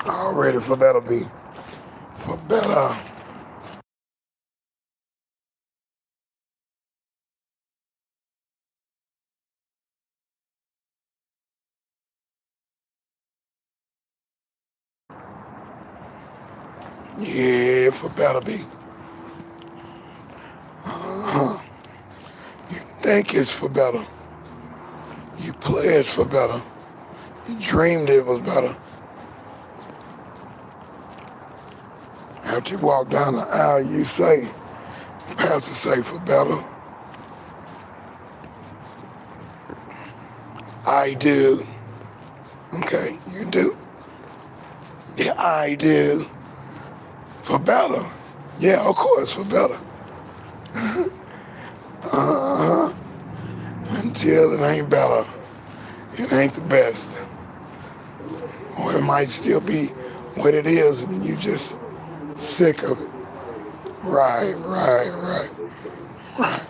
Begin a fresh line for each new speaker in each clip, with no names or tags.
Already for better be. For better. Yeah, for better be. Uh-huh. You think it's for better. You play it for better. You dreamed it was better. After you walk down the aisle, you say, Pastor say for better. I do. Okay, you do. Yeah, I do. For better. Yeah, of course, for better. Uh-huh. Until it ain't better. It ain't the best. Or it might still be what it is and you just sick of it. Right, right, right, right.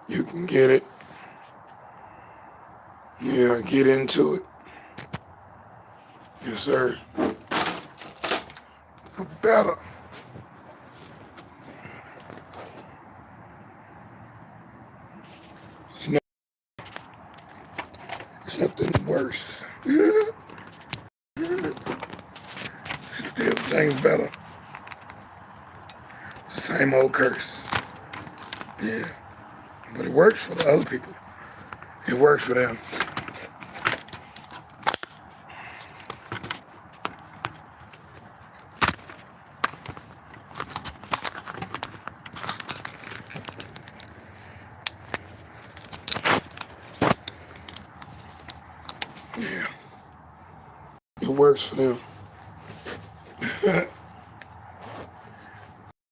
You can get it. Yeah, get into it. Yes, sir. For better. It's, not, it's nothing worse. Still things better. Same old curse. Yeah. But it works for the other people. It works for them. Yeah. It works for them.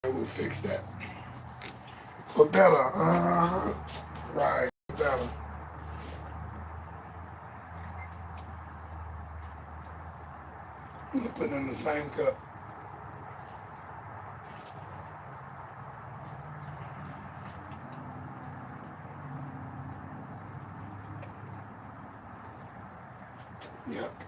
We'll fix that. For better. Uh-huh. Right. For better. We'll put it in the same cup. Yep.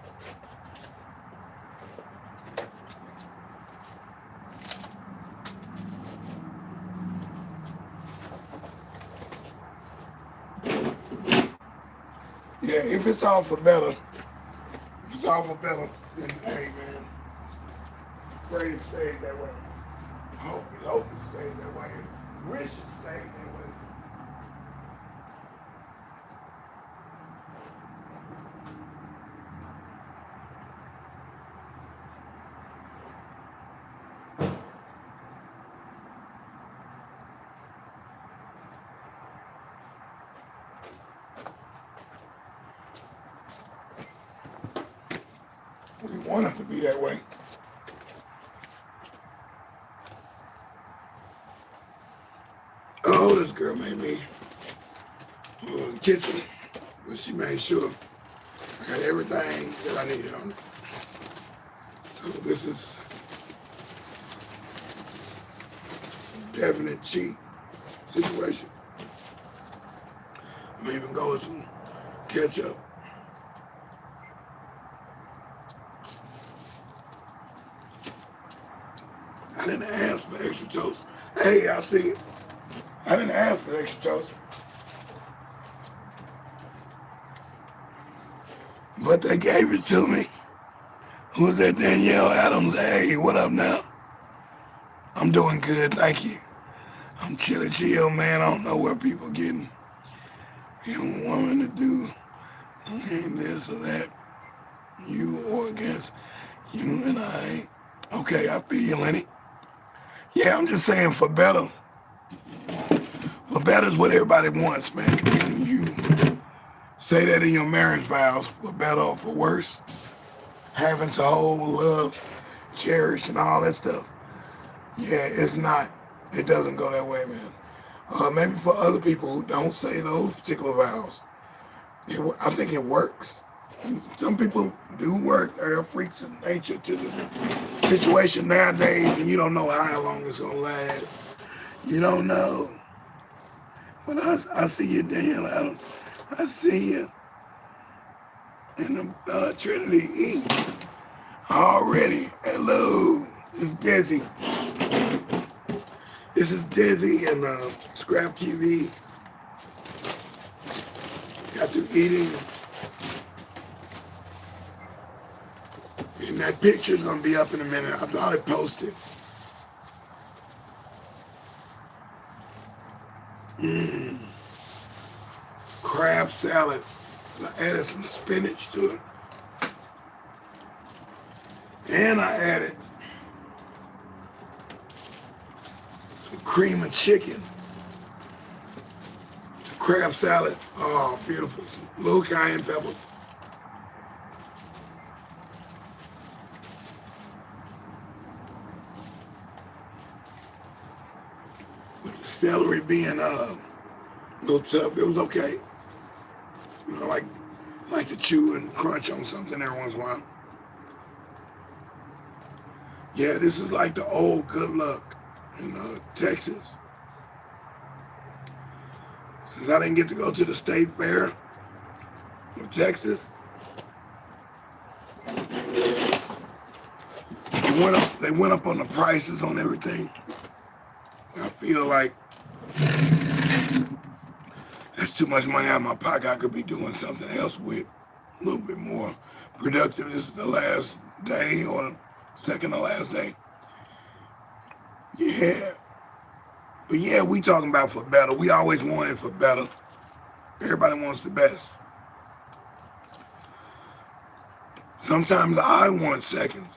Yeah, if it's all for better, if it's all for better, then hey man, pray it stays that way. Hope it stays that way. Wish it stayed that way. We want it to be that way. Oh, this girl made me go to the kitchen, but she made sure I got everything that I needed on it. So this is a definite cheat situation. I may even go with some ketchup. I didn't ask for extra toast. Hey, I see it. I didn't ask for extra toast. But they gave it to me. Who's that? Danielle Adams. Hey, what up now? I'm doing good, thank you. I'm chill, man. I don't know where people getting young woman to do this or that. You or against you and I. Okay, I feel you, Lenny. Yeah, I'm just saying for better. For better is what everybody wants, man. You say that in your marriage vows, for better or for worse. Having to hold, love, cherish, and all that stuff. Yeah, it's not. It doesn't go that way, man. Maybe for other people who don't say those particular vows, I think it works. And some people do work. There are freaks of nature to the situation nowadays, and you don't know how long it's gonna last. You don't know. But I see you, Danielle Adams. I see you in the Trinity E. Already. Hello. This is deSz'e. This is deSz'e and Scrap TV. Got through eating. And that picture's gonna be up in a minute. I thought it posted. Crab salad. I added some spinach to it. And I added some cream of chicken to crab salad. Oh, beautiful. Some little cayenne pepper. With the celery being a little tough, it was okay. You know, I like to chew and crunch on something every once in a while. Yeah, this is like the old Good Luck in Texas. Since I didn't get to go to the state fair of Texas, they went up on the prices on everything. I feel like that's too much money out of my pocket. I could be doing something else with, a little bit more productive. This is the last day or second to last day. Yeah. But yeah, we talking about for better. We always want it for better. Everybody wants the best. Sometimes I want seconds.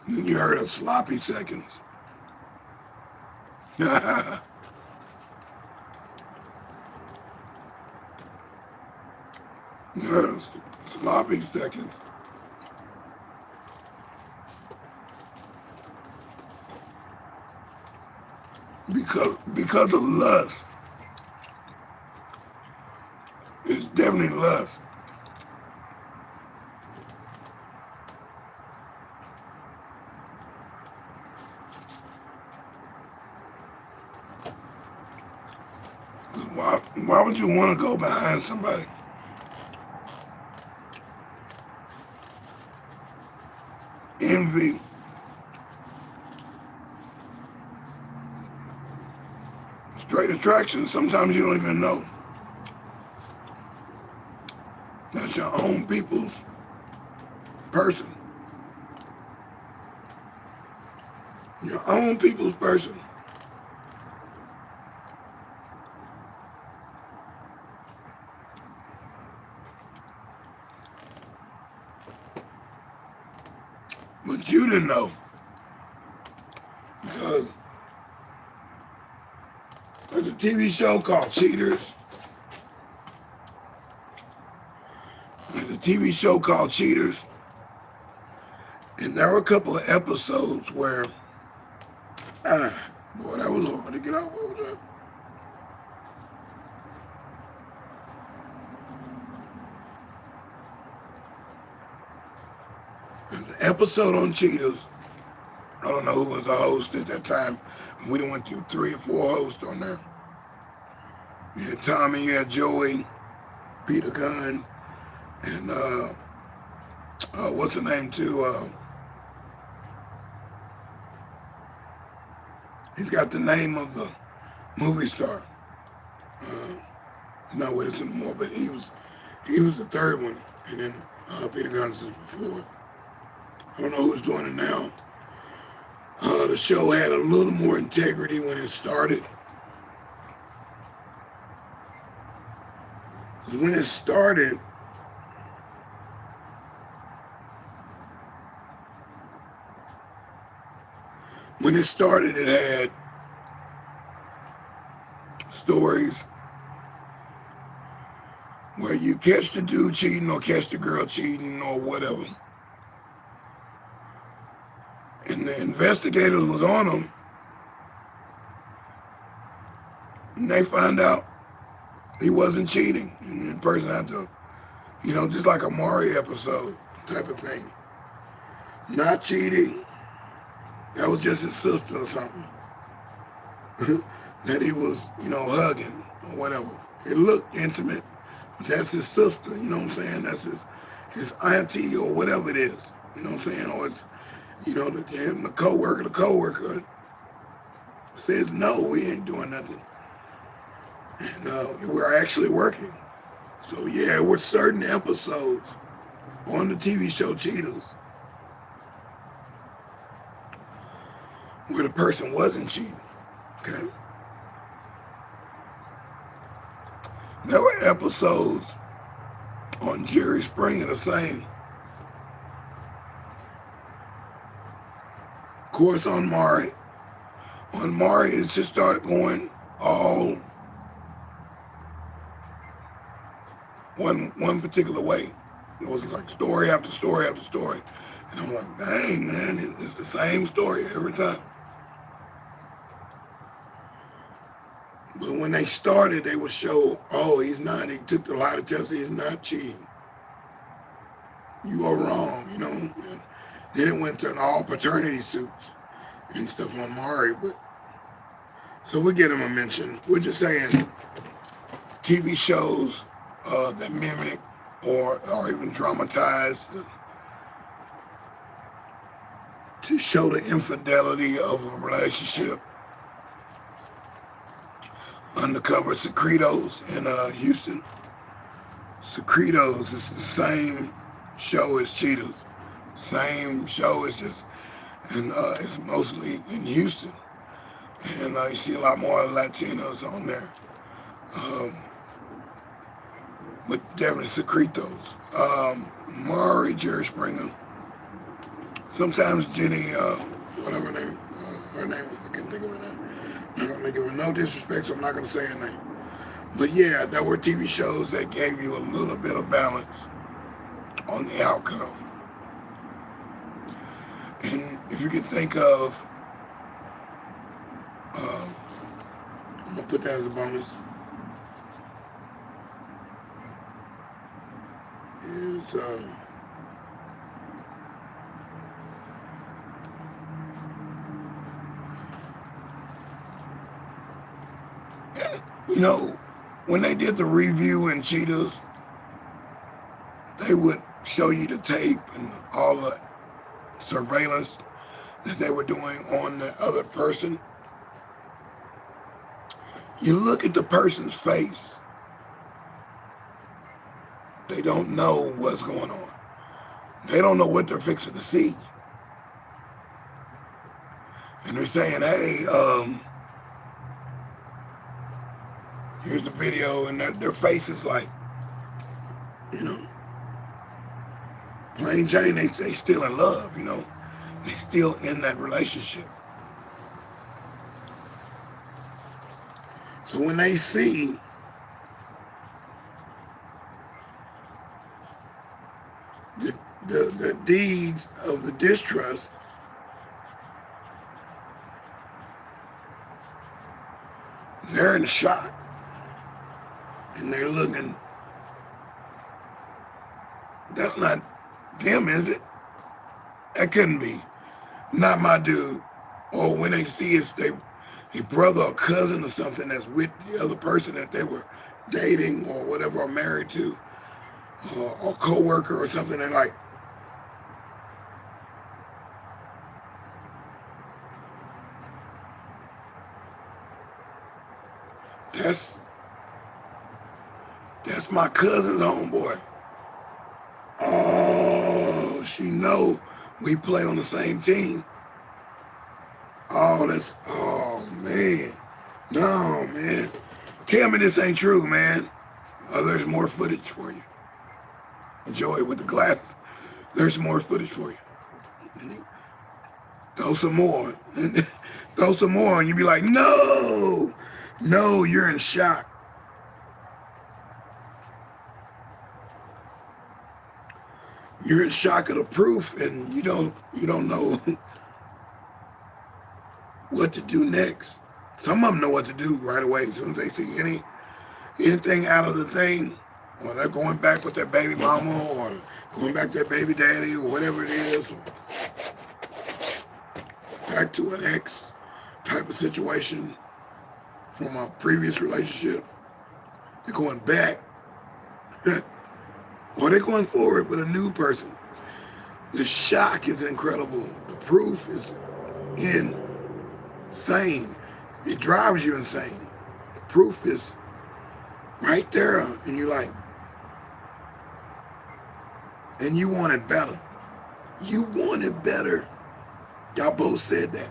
You heard of sloppy seconds. You heard of sloppy seconds. Because of lust. It's definitely lust. Why would you want to go behind somebody? Envy. Straight attraction, sometimes you don't even know. That's your own people's person. Your own people's person. But you didn't know. Because there's a TV show called Cheaters. There's a TV show called Cheaters. And there were a couple of episodes where, boy, that was hard to get out. What was that? There's an episode on Cheaters. I don't know who was the host at that time. We done went through 3 or 4 hosts on there. You had Tommy, you had Joey, Peter Gunn, and what's the name too? He's got the name of the movie star. He's not with us anymore, but he was the third one, and then Peter Gunn's was the 4th. I don't know who's doing it now. The show had a little more integrity when it started. When it started, it had stories where you catch the dude cheating or catch the girl cheating or whatever. And the investigators was on them, and they found out he wasn't cheating. And the person had to, just like a Maury episode type of thing. not cheating. That was just his sister or something. That he was, hugging or whatever. It looked intimate, but that's his sister, you know what I'm saying? That's his auntie or whatever it is, you know what I'm saying? Or it's, the coworker says, no, we ain't doing nothing. And we're actually working. So yeah, there were certain episodes on the TV show Cheaters where the person wasn't cheating, okay? There were episodes on Jerry Springer the same. Of course, on Maury, it just started going all one particular way. It was like story after story after story. And I'm like, dang, man, it's the same story every time. But when they started, they would show, oh, he took the lie detector, he's not cheating. You are wrong, And then it went to all paternity suits and stuff on Maury. But so we get him a mention. We're just saying TV shows that mimic or even dramatize to show the infidelity of a relationship. Undercover Secretos in Houston. Secretos is the same show as Cheaters. Same show, it's just, and it's mostly in Houston. And you see a lot more Latinos on there. But definitely Secretos. Maury, Jerry Springer. Sometimes Jenny, whatever her name is, I can't think of her name. I'm not going to make it no disrespect, so I'm not going to say her name. But yeah, there were TV shows that gave you a little bit of balance on the outcome. And if you can think of, I'm going to put that as a bonus, is when they did the review in Cheetahs, they would show you the tape and all the surveillance that they were doing on the other person. You look at the person's face, they don't know what's going on. They don't know what they're fixing to see. And they're saying, hey, here's the video, and their face is like, plain Jane, they still in love, They still in that relationship. So when they see the deeds of the distrust, they're in shock. And they're looking, that's not them, is it? That couldn't be. Not my dude. Or when they see it's their brother or cousin or something that's with the other person that they were dating or whatever, or married to, or co-worker or something, they're like, that's my cousin's homeboy. Oh, she know we play on the same team. Oh man. No, man. Tell me this ain't true, man. Oh, there's more footage for you. Joey with the glasses. There's more footage for you. Throw some more. Throw some more and you be like, no, you're in shock. You're in shock of the proof, and you don't know what to do next. Some of them know what to do right away. As soon as they see anything out of the thing, or they're going back with their baby mama, or going back to their baby daddy, or whatever it is, or back to an ex type of situation from a previous relationship. They're going back. Or they're going forward with a new person. The shock is incredible. The proof is insane. It drives you insane. The proof is right there, and you're like, and you want it better. You want it better. Y'all both said that.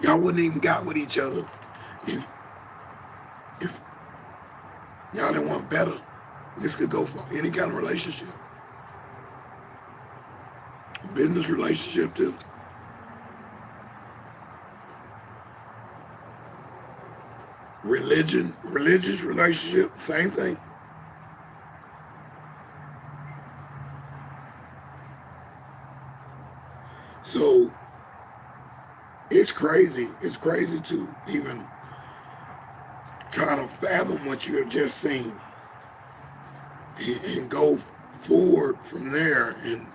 Y'all wouldn't even got with each other if y'all didn't want better. This could go for any kind of relationship. Business relationship too. Religious relationship, same thing. So it's crazy. It's crazy to even try to fathom what you have just seen and go forward from there, and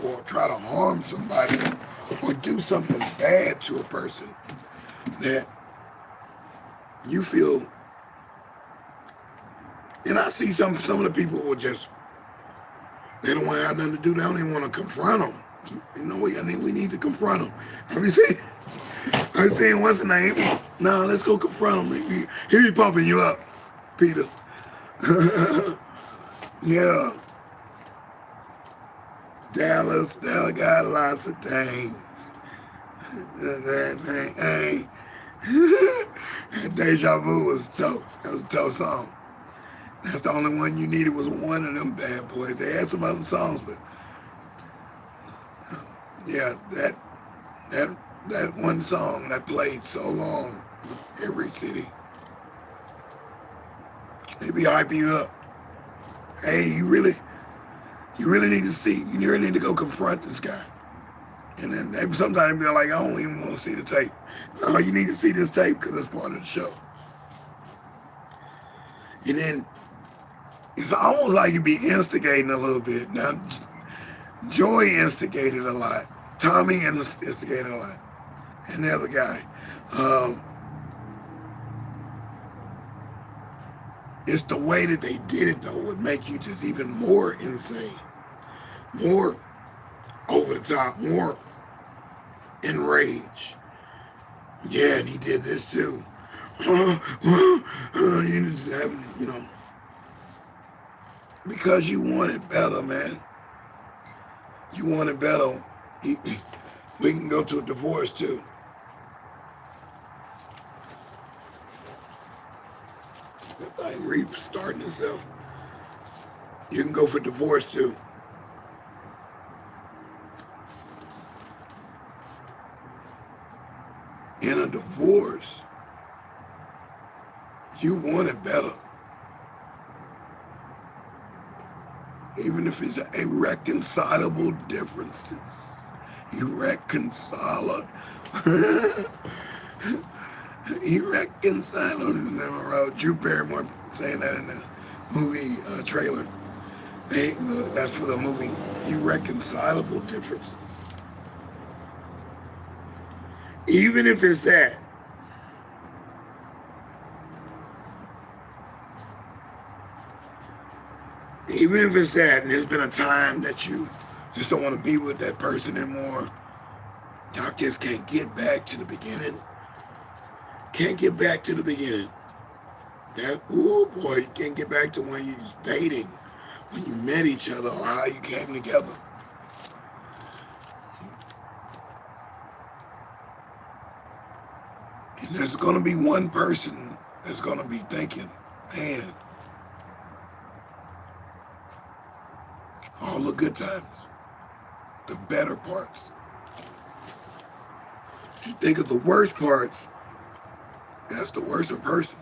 or try to harm somebody or do something bad to a person that you feel. And I see some of the people will just, they don't want to have nothing to do. They don't even want to confront them. We need to confront them. Have you seen? I'm saying, what's the name? No, let's go confront him. He be pumping you up, Peter. Yeah. Dallas got lots of things. That Deja Vu was tough. That was a tough song. That's the only one you needed, was one of them bad boys. They had some other songs, but yeah, that one song that played so long in every city. They be hyping you up. Hey, you really need to see, you really need to go confront this guy. And then they sometimes be like, I don't even want to see the tape. No, you need to see this tape because it's part of the show. And then it's almost like you be instigating a little bit. Now, Joy instigated a lot. Tommy instigated a lot. And the other guy. It's the way that they did it, though, would make you just even more insane. More over the top, more enraged. Yeah, and he did this too. You just have, because you want it better, man. You want it better. We can go to a divorce too. That thing restarting itself. You can go for divorce too. In a divorce, you want it better. Even if it's irreconcilable differences. Irreconcilable. Irreconcilable. Drew Barrymore saying that in the movie trailer. That's for the movie. Irreconcilable differences. Even if it's that. Even if it's that, and there's been a time that you just don't want to be with that person anymore, y'all just can't get back to the beginning. Can't get back to the beginning. Ooh boy, you can't get back to when you was dating, when you met each other, or how you came together. And there's going to be one person that's going to be thinking, man, all the good times, the better parts. If you think of the worst parts, that's the worst person.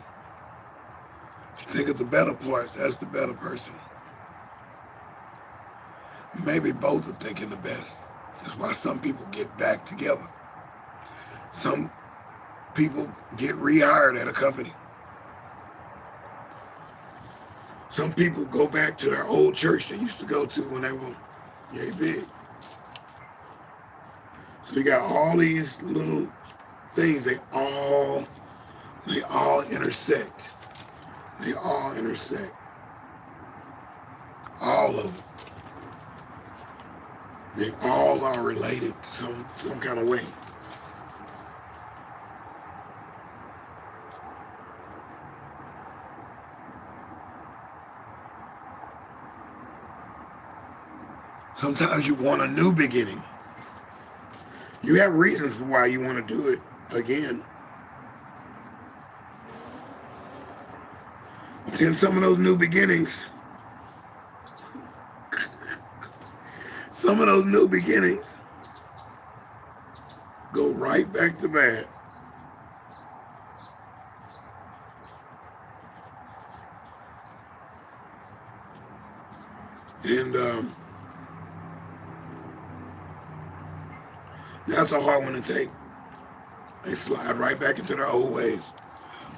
If you think of the better parts, that's the better person. Maybe both are thinking the best. That's why some people get back together. Some people get rehired at a company. Some people go back to their old church they used to go to when they were yay big. So you got all these little things. They all intersect. They all intersect. All of them. They all are related some kind of way. Sometimes you want a new beginning. You have reasons for why you want to do it again. Then some of those new beginnings, go right back to bad. And that's a hard one to take. They slide right back into their old ways.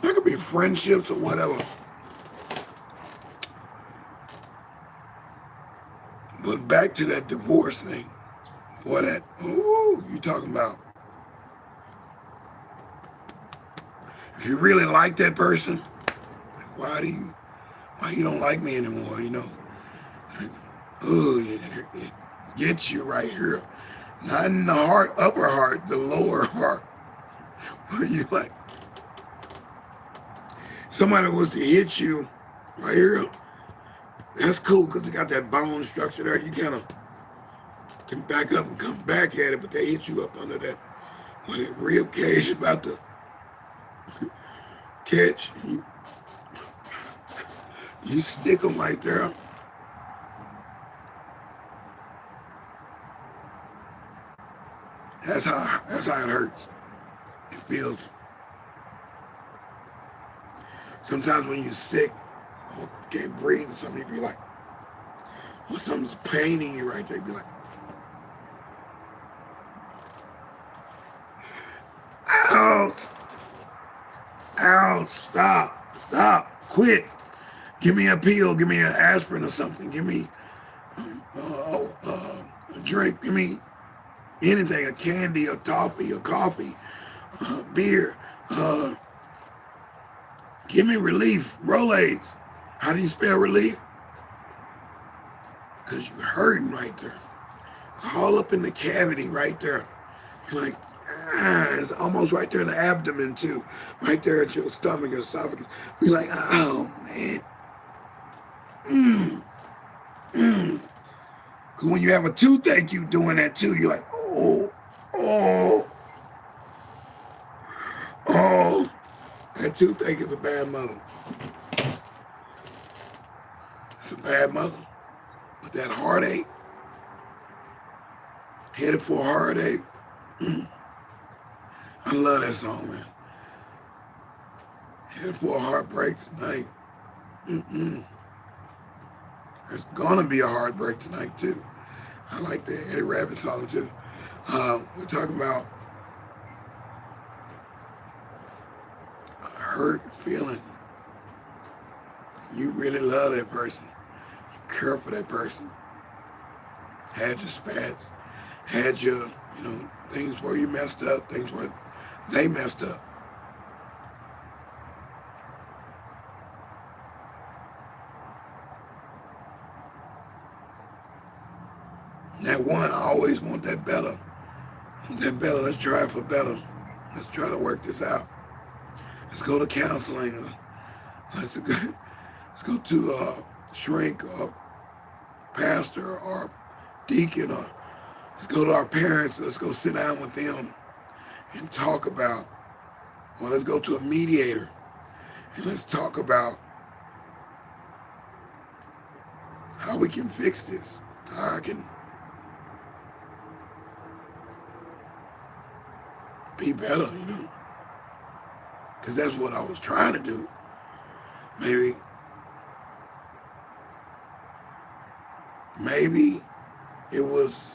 There could be friendships or whatever. But back to that divorce thing. Boy, that, ooh, you talking about. If you really like that person, like, why you don't like me anymore, you know? Ooh, it gets you right here. Not in the heart, upper heart, the lower heart. Where you like, somebody was to hit you right here, that's cool because you got that bone structure there. You kind of can back up and come back at it, but they hit you up under that, when that rib cage is about to catch, you stick them right there. That's how it hurts. It feels. Sometimes when you're sick or can't breathe or something, you be like, or something's paining you right there, you be like, ouch, ouch, stop, quit. Give me a pill, give me an aspirin or something, give me a drink, give me anything, a candy, a toffee, a coffee, beer, give me relief, Rolaids. How do you spell relief? Because you're hurting right there. All up in the cavity right there. You're like, it's almost right there in the abdomen too. Right there at your stomach, your esophagus. You're like, oh man. Because when you have a toothache, you doing that too. You're like, oh. That toothache is a bad mother. It's a bad mother. But that heartache, headed for a heartache, I love that song, man. Headed for a heartbreak tonight. There's gonna be a heartbreak tonight too. I like the Eddie Rabbit song too. We're talking about a hurt feeling. You really love that person. You care for that person. Had your spats, had your, things where you messed up, things where they messed up. That one, I always want that better. Let's try for better. Let's try to work this out. Let's go to counseling. Let's go to a shrink or pastor or deacon, or let's go to our parents. Let's go sit down with them and talk about, or let's go to a mediator and let's talk about how we can fix this, how I can be better, because that's what I was trying to do. Maybe it was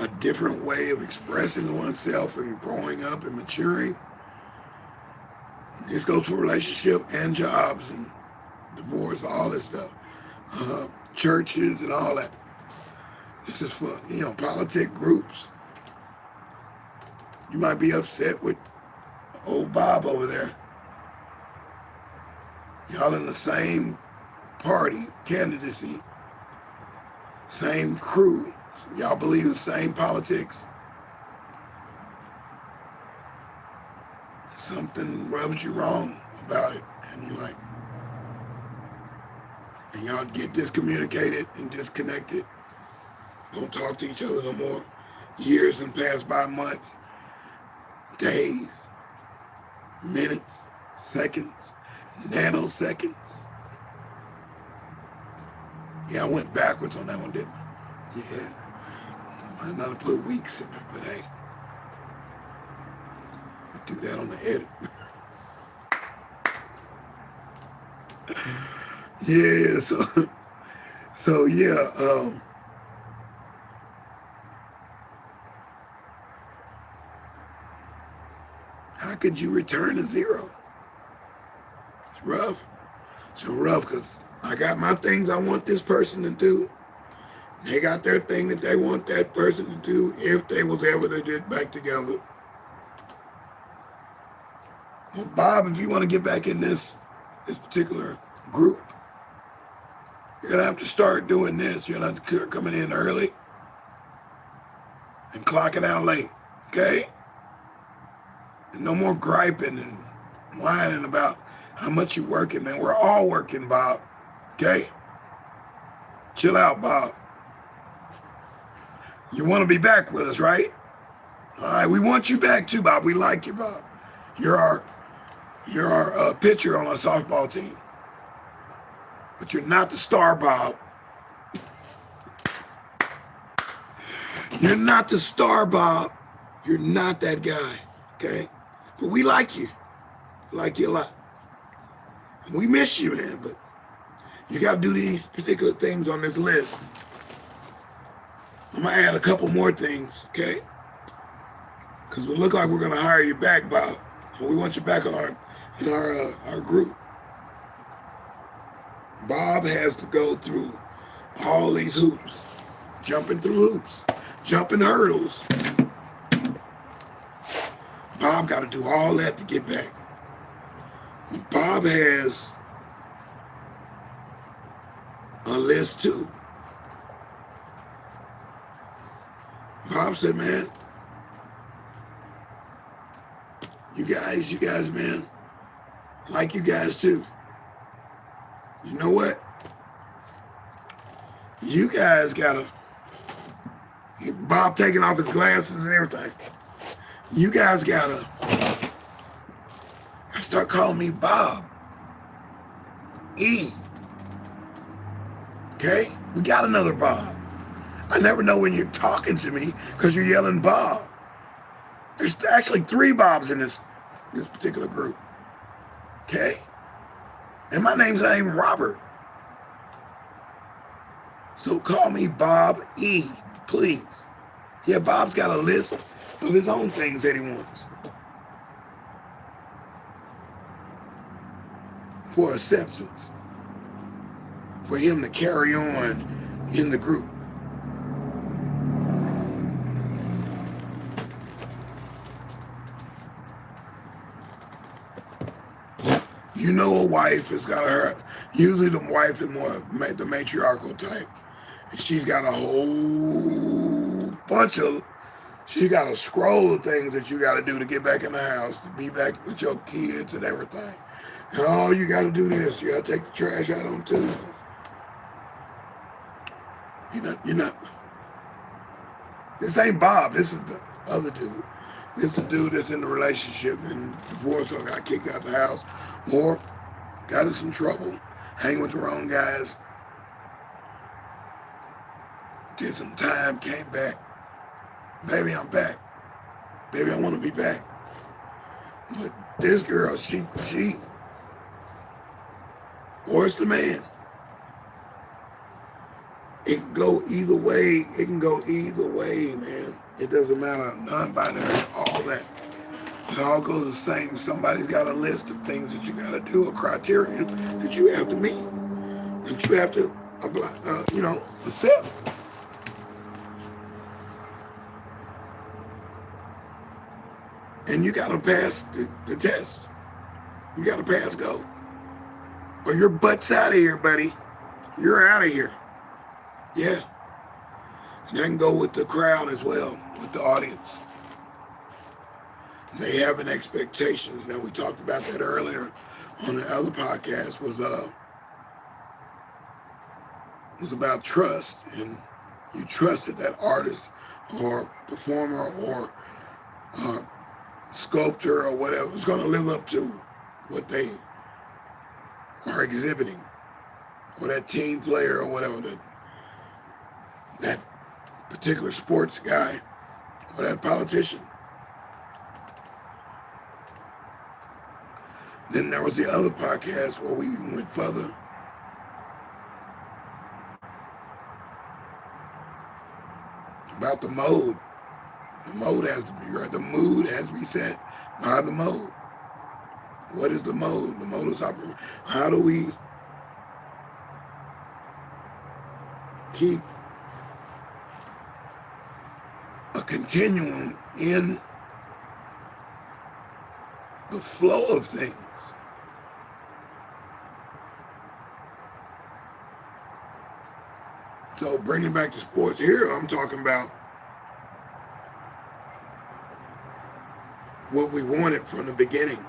a different way of expressing oneself and growing up and maturing. This goes for relationship and jobs and divorce, all this stuff. Churches and all that. This is for, politic groups. You might be upset with old Bob over there. Y'all in the same party, candidacy, same crew. Y'all believe in the same politics. Something rubs you wrong about it, and you're like, and y'all get discommunicated and disconnected. Don't talk to each other no more. Years and pass by, months, days, minutes, seconds, nanoseconds. Yeah, I went backwards on that one, didn't I? Yeah. I might not have put weeks in there, but hey, I'll do that on the edit. Yeah, so yeah, how could you return to zero? It's rough. It's rough because I got my things I want this person to do. They got their thing that they want that person to do if they was ever to get back together. Well, Bob, if you want to get back in this particular group, you're going to have to start doing this. You're going to have to start coming in early and clocking out late, okay? And no more griping and whining about how much you're working, man. We're all working, Bob, okay? Chill out, Bob. You want to be back with us, right? All right, we want you back too, Bob. We like you, Bob. You're our pitcher on our softball team. But you're not the star, Bob. You're not the star, Bob. You're not that guy, okay? But we like you. We like you a lot. And we miss you, man, but you got to do these particular things on this list. I'm going to add a couple more things, okay? Because we look like we're going to hire you back, Bob. And we want you back in our group. Bob has to go through all these hoops, jumping through hoops, jumping hurdles. Bob got to do all that to get back. Bob has a list too. Bob said, man, you guys, man, like you guys too. You know what? You guys gotta, Bob taking off his glasses and everything. You guys gotta start calling me Bob E. Okay? We got another Bob. I never know when you're talking to me because you're yelling Bob. There's actually 3 Bobs in this particular group. Okay? And my name's not even Robert. So call me Bob E, please. Yeah, Bob's got a list of his own things that he wants. For acceptance. For him to carry on in the group. You know a wife has got her, usually the wife is more the matriarchal type. And she's got a whole bunch of, she's got a scroll of things that you got to do to get back in the house, to be back with your kids and everything. And oh, you got to do this. You got to take the trash out on Tuesdays. You're not, this ain't Bob. This is the other dude. This is the dude that's in the relationship and divorced or got kicked out the house or got in some trouble, hanging with the wrong guys, did some time, came back. Baby, I'm back. Baby, I want to be back. But this girl, she, or it's the man. It can go either way. It can go either way, man. It doesn't matter. Non-binary, all that. It all goes the same. Somebody's got a list of things that you got to do, a criterion that you have to meet, that you have to apply, accept. And you got to pass the test. You got to pass go. Or your butt's out of here, buddy. You're out of here. Yeah. And that can go with the crowd as well, with the audience. They have an expectations. Now, we talked about that earlier on the other podcast, was about trust. And you trusted that artist or performer or sculptor or whatever is going to live up to what they are exhibiting, or that team player or whatever, that particular sports guy or that politician. Then there was the other podcast where we went further. About the mode. The mode has to be right. The mood has to be set by the mode. What is the mode? The mode is operating. How do we keep a continuum in the flow of things? So bringing back to sports here, I'm talking about what we wanted from the beginning.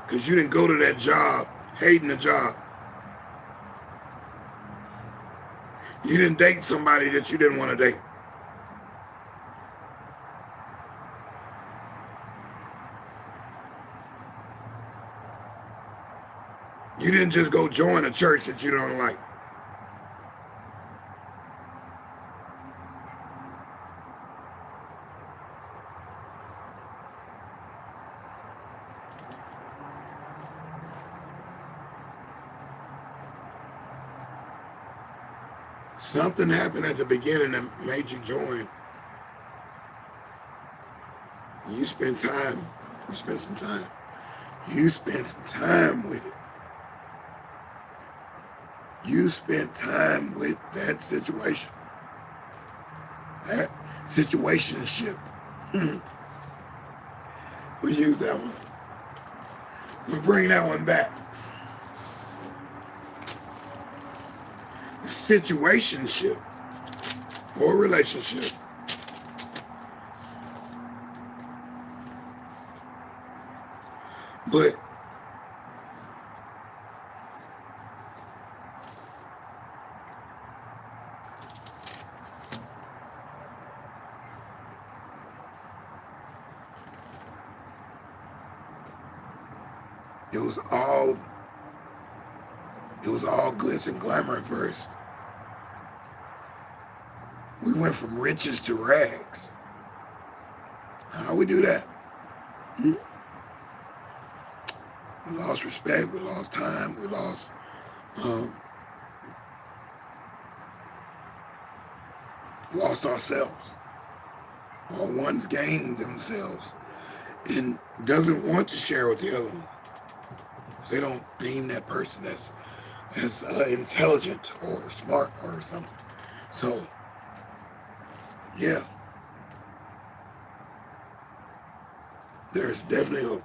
Because you didn't go to that job hating the job. You didn't date somebody that you didn't want to date. You didn't just go join a church that you don't like. Something happened at the beginning that made you join. You spent time. You spent some time. You spent some time with it. You spent time with that situation. That situationship. We use that one. We'll bring that one back. Situationship or relationship. But it was all glitz and glamour at first. We went from riches to rags. How we do that? We lost respect, we lost time, we lost ourselves. All one's gained themselves and doesn't want to share with the other one. They don't deem that person as intelligent or smart or something. So, yeah, there's definitely a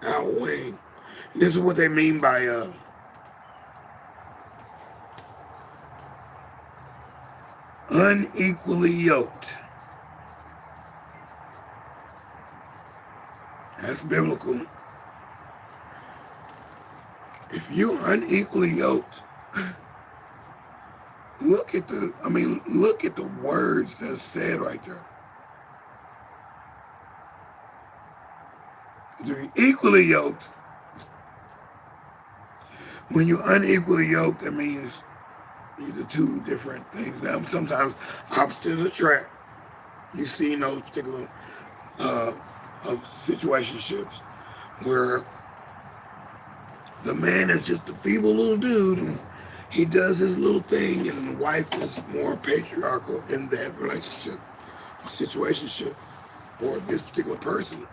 outweighing. And this is what they mean by unequally yoked. That's biblical. If you're unequally yoked, look at the words that's said right there. If you're equally yoked, when you're unequally yoked, that means these are two different things. Now, sometimes opposites attract. You've seen those particular situationships where the man is just a feeble little dude and he does his little thing, and the wife is more patriarchal in that relationship. a situationship or this particular person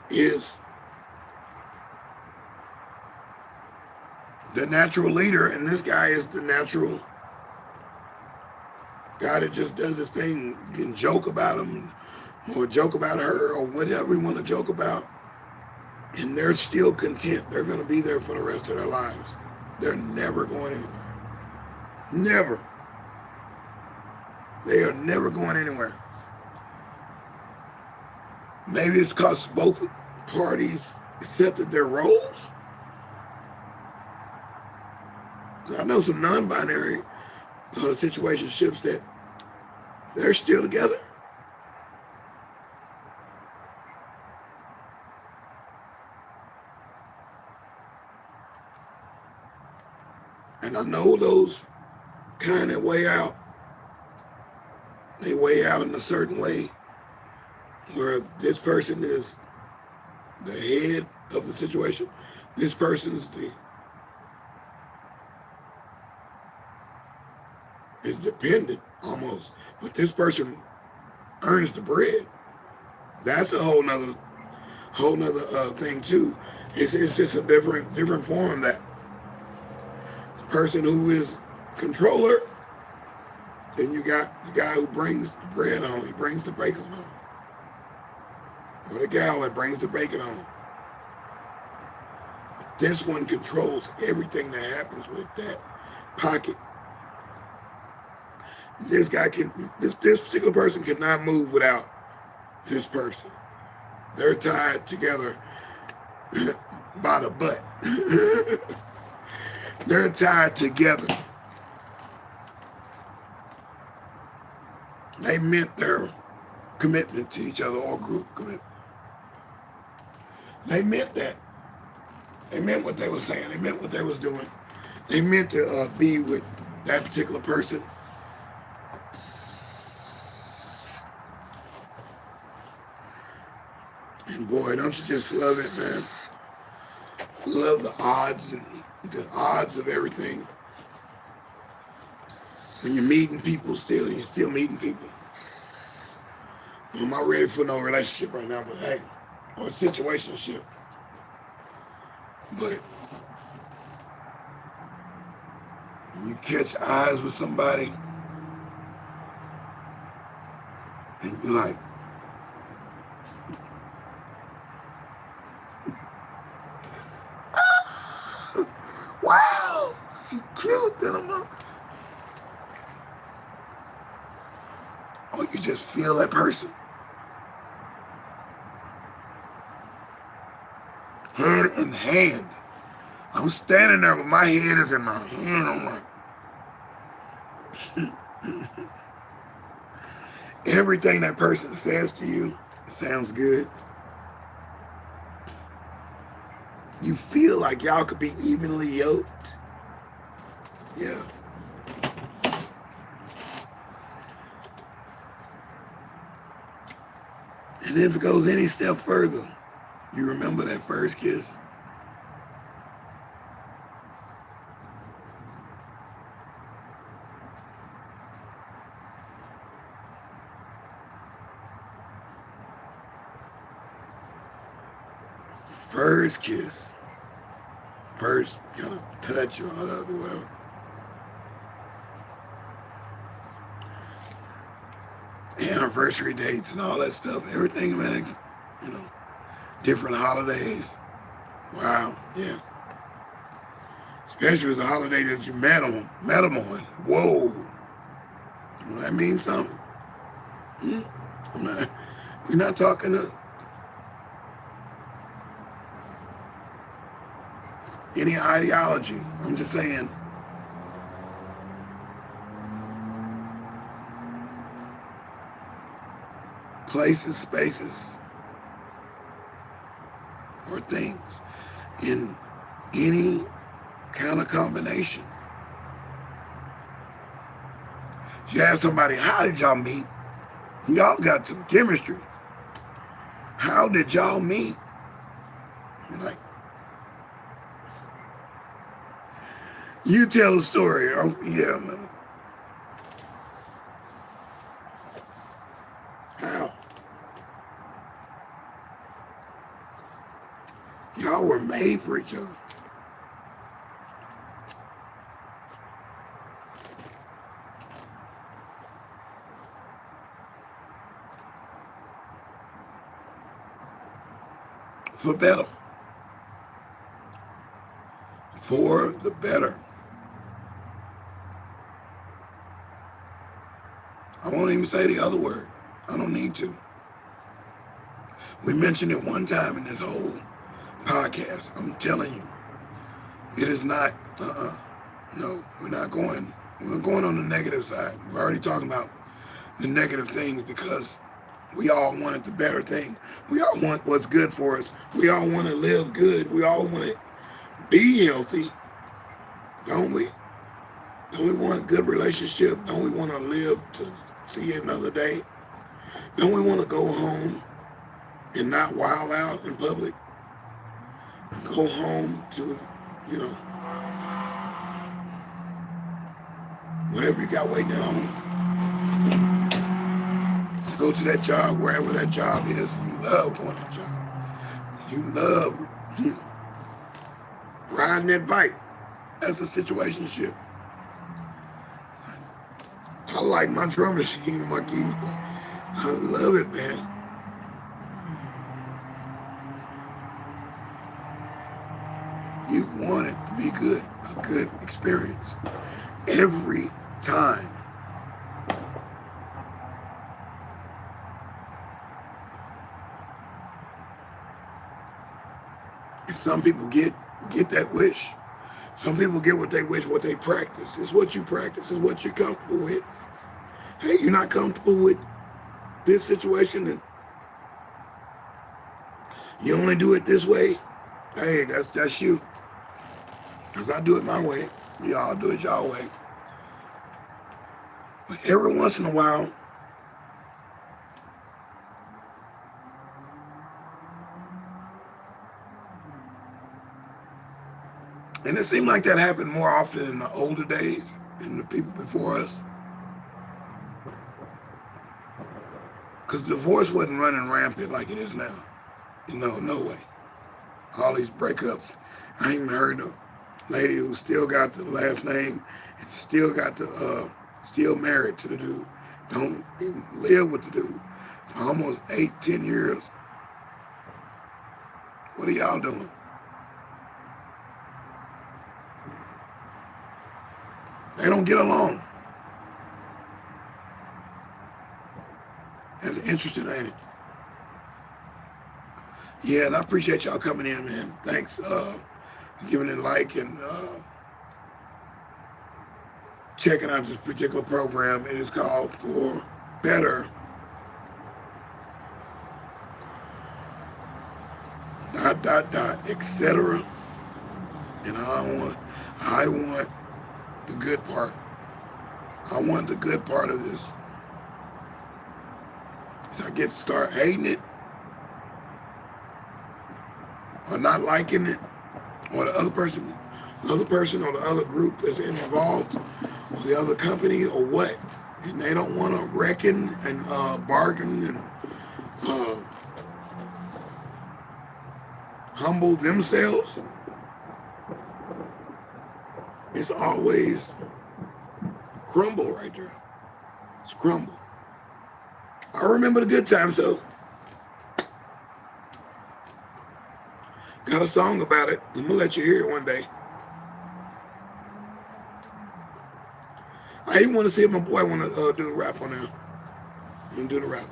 is the natural leader, and this guy is the natural guy that just does his thing. You can joke about him or joke about her or whatever you want to joke about, and they're still content. They're going to be there for the rest of their lives. They're never going anywhere. Never. They are never going anywhere. Maybe it's because both parties accepted their roles. I know some non-binary situationships that they're still together. And I know those kind of way out. They way out in a certain way where this person is the head of the situation. This person is dependent almost, but this person earns the bread. That's a whole nother thing too. It's just a different form of that. The person who is controller, then you got the guy who brings the bread home. He brings the bacon home. Or the gal that brings the bacon home. This one controls everything that happens with that pocket. This particular person cannot move without this person. They're tied together by the butt. They're tied together. They meant their commitment to each other, or group commitment. They meant that. They meant what they were saying. They meant what they was doing. They meant to be with that particular person. And boy, don't you just love it, man? Love the odds and the odds of everything. When you're meeting people still, you're still meeting people. I'm not ready for no relationship right now, but hey, or a situationship. But when you catch eyes with somebody, and you're like, wow, she cute, then I'm not. Or you just feel that person. Hand in hand. I'm standing there with my head is in my hand. I'm like, everything that person says to you sounds good. You feel like y'all could be evenly yoked. Yeah. And if it goes any step further, you remember that first kiss. First kiss. First kind of touch or hug or whatever. Anniversary dates and all that stuff. Everything, man, you know, different holidays. Wow, yeah. Especially if it's a holiday that you met them on. Whoa. That means something. We're not talking to any ideology. I'm just saying. Places, spaces, or things in any kind of combination. You ask somebody, how did y'all meet? Y'all got some chemistry. How did y'all meet? You're like, you tell a story. Oh, yeah, man. How? Y'all were made for each other. For better. For the better. I won't even say the other word. I don't need to. We mentioned it one time in this whole podcast. I'm telling you, it is not, no, we're not going, we're going on the negative side. We're already talking about the negative things because we all wanted the better thing. We all want what's good for us. We all want to live good. We all want to be healthy, don't we? Don't we want a good relationship? Don't we want to live to see another day? Don't we want to go home and not wild out in public? Go home to, you know, whatever you got waiting at home. Go to that job, wherever that job is. You love going to that job. You love riding that bike. That's a situationship. I like my drum machine and my keyboard. I love it, man. You want it to be good, a good experience every time. And some people get that wish. Some people get what they wish, what they practice. It's what you practice, it's what you're comfortable with. Hey, you're not comfortable with this situation and you only do it this way. Hey, that's you. Because I do it my way. Y'all do it y'all way. But every once in a while, and it seemed like that happened more often in the older days than the people before us. Because divorce wasn't running rampant like it is now. You know, no way. All these breakups. I ain't even heard of a lady who still got the last name and still got the, still married to the dude. Don't even live with the dude for almost 8-10 years. What are y'all doing? They don't get along. That's interesting, ain't it? Yeah, and I appreciate y'all coming in, man. Thanks for giving it a like and checking out this particular program. It is called For Better. Etc. And I want the good part. I want the good part of this. So I get to start hating it or not liking it, or the other person or the other group that's involved, or the other company or what, and they don't want to reckon and bargain and humble themselves. It's always crumble right there. It's crumble. I remember the good times though. Got a song about it. I'm gonna let you hear it one day. I even want to see if my boy want to do the rap on there. I'm gonna do the rap.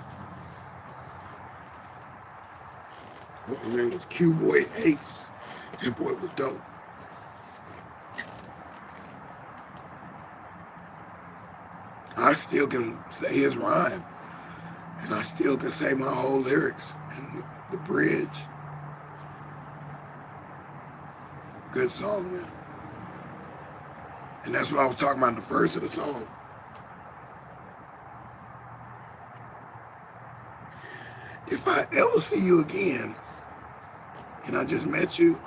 His name was Q-Boy Ace. That boy was dope. I still can say his rhyme. And I still can say my whole lyrics and the bridge. Good song, man. And that's what I was talking about in the verse of the song. If I ever see you again, and I just met you,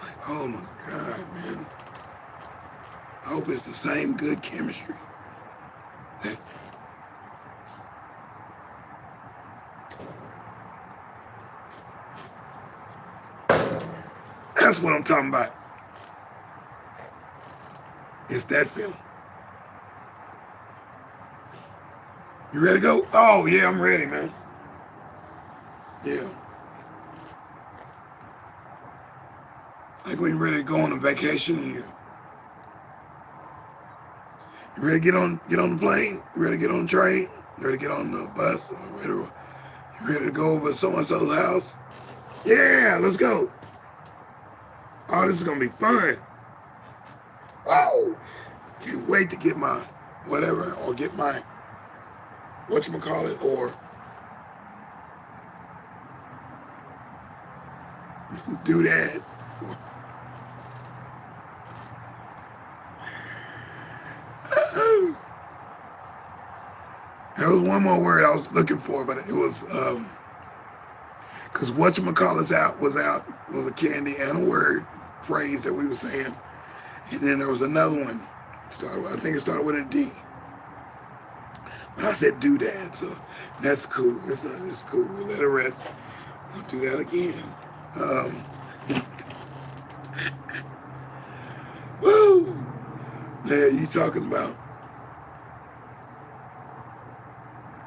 like, oh my God, man. I hope it's the same good chemistry. That's what I'm talking about. It's that feeling. You ready to go? Oh, yeah, I'm ready, man. Yeah. Like when you're ready to go on a vacation, you ready to get on the plane? You ready to get on the train? You ready to get on the bus? You ready to go over to so-and-so's house? Yeah, let's go. Oh, this is going to be fun. Oh, can't wait to get my whatever, or get my whatchamacallit, or do that. There was one more word I was looking for, but it was because whatchamacallit's was a candy and a word phrase that we were saying, and then there was another one. I think it started with a D. But I said doodad, so that's cool. It's cool. We'll let it rest. We'll do that again. Woo! Man, you talking about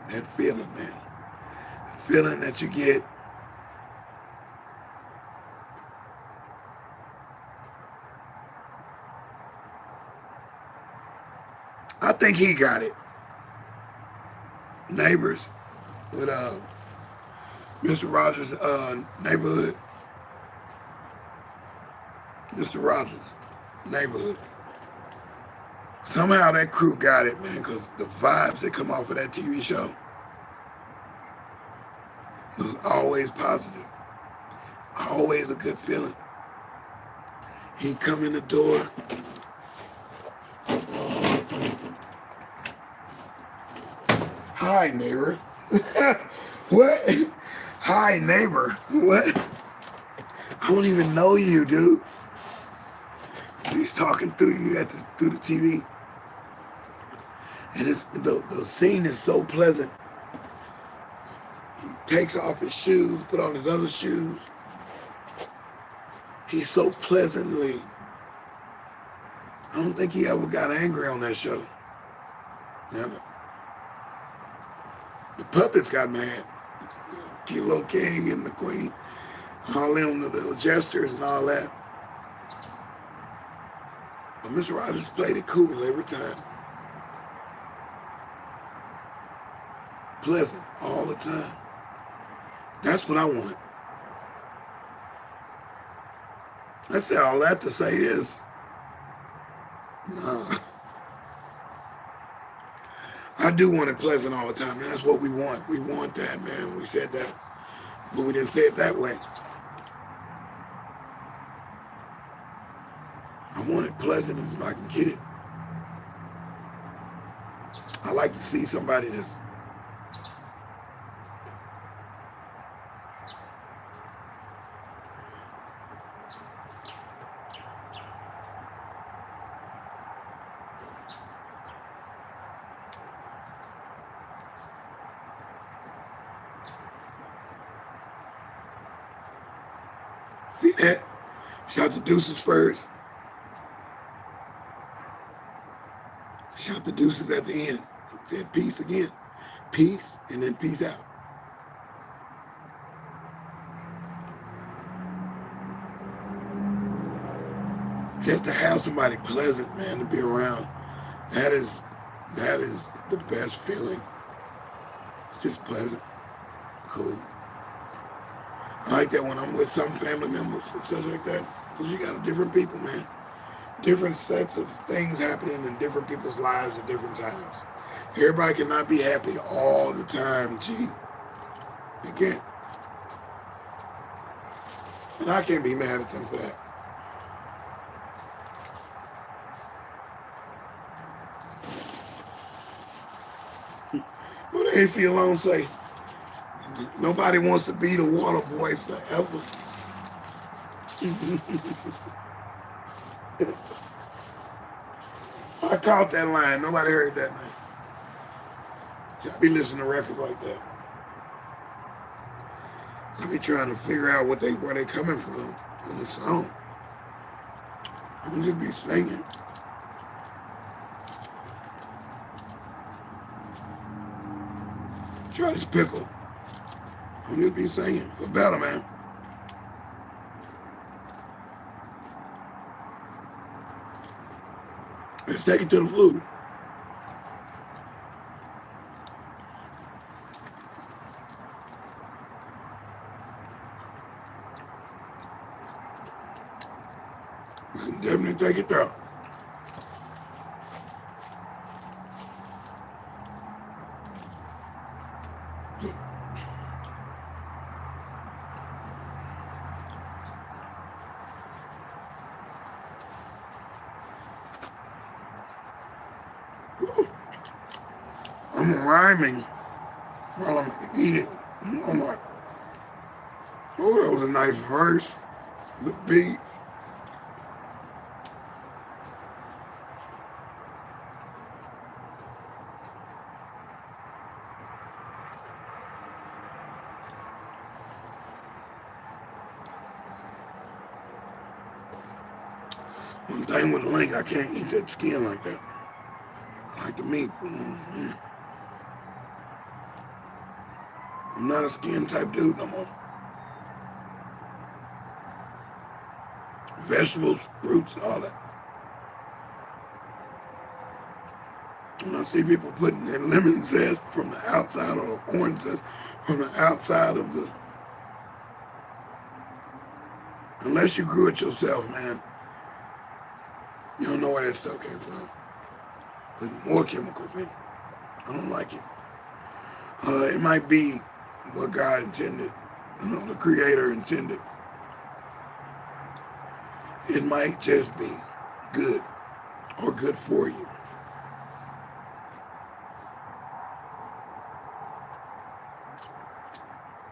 that feeling, man. Feeling that you get. I think he got it. Neighbors with Mr. Rogers' neighborhood. Mr. Rogers' neighborhood. Somehow that crew got it, man, because the vibes that come off of that TV show, it was always positive. Always a good feeling. He'd come in the door. Hi, neighbor. What? Hi, neighbor. What? I don't even know you, dude. He's talking through you through the TV. And the scene is so pleasant. He takes off his shoes, put on his other shoes. He's so pleasantly. I don't think he ever got angry on that show. Never. The puppets got mad. Kilo King and the Queen. All them, the little gestures and all that. But Mr. Rogers played it cool every time. Pleasant all the time. That's what I want. I said all that to say this. Nah. I do want it pleasant all the time, and that's what we want. We want that, man. We said that, but we didn't say it that way. I want it pleasant as I can get it. I like to see somebody that's see that? Shout the deuces first. Shout the deuces at the end. It said peace again. Peace, and then peace out. Just to have somebody pleasant, man, to be around, that is the best feeling. It's just pleasant, cool. I like that when I'm with some family members and stuff like that, because you got different people, man. Different sets of things happening in different people's lives at different times. Everybody cannot be happy all the time, G. They can't. And I can't be mad at them for that. What did AC Alone say? Nobody wants to be the water boy forever. I caught that line. Nobody heard that line. I be listening to records like that. I be trying to figure out where they coming from on the song. I'll just be singing. Try this pickle. I'll just be singing. For better, man. Let's take it to the food. We can definitely take it there. I'm rhyming while I'm eating. Oh my. Oh, that was a nice verse. The beat. One thing with the link, I can't eat that skin like that. I like the meat. I'm not a skin type dude no more. Vegetables, fruits, all that. When I see people putting that lemon zest from the outside or orange zest from the outside of the... Unless you grew it yourself, man, you don't know where that stuff came from. Putting more chemicals in. I don't like it. It might be what God intended, the Creator intended. It might just be good or good for you.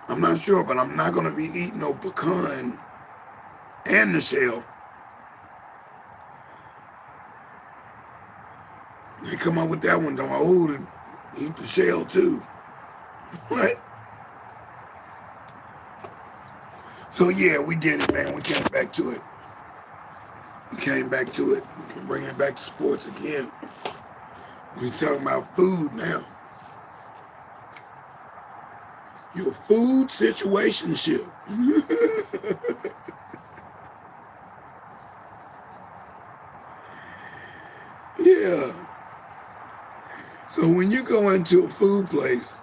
I'm not sure, but I'm not going to be eating no pecan and the shell. They come up with that one, don't I? Eat the shell too. What? So yeah, we did it, man. We came back to it. We came back to it. We can bring it back to sports again. We're talking about food now. Your food situationship. Yeah. So when you go into a food place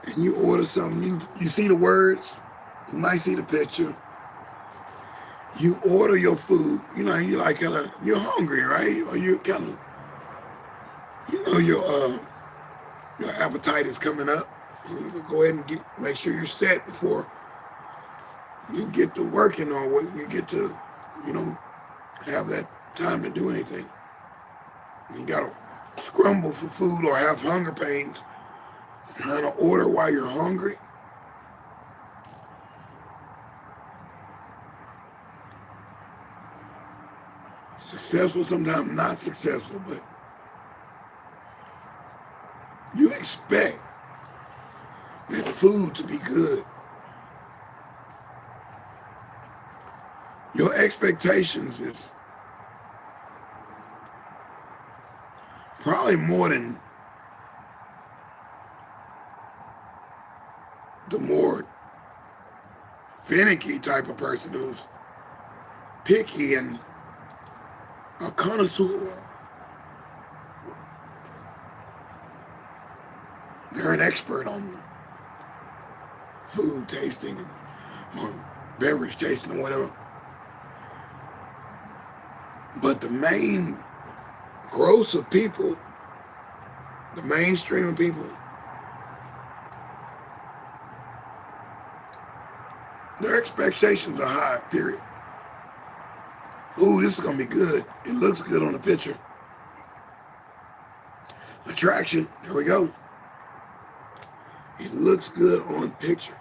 and you order something, you see the words, you might see the picture. You order your food, you're hungry, right? Or you're kind of, your appetite is coming up. You go ahead and make sure you're set before you get to working or when you get to, have that time to do anything. You gotta scramble for food or have hunger pains, trying to order while you're hungry. Successful, sometimes not successful, but you expect that food to be good. Your expectations is probably more than the more finicky type of person who's picky and a connoisseur. They're an expert on food tasting or beverage tasting or whatever. But the main gross of people, the mainstream of people, their expectations are high, period. Ooh, this is going to be good. It looks good on the picture. Attraction, there we go. It looks good on picture.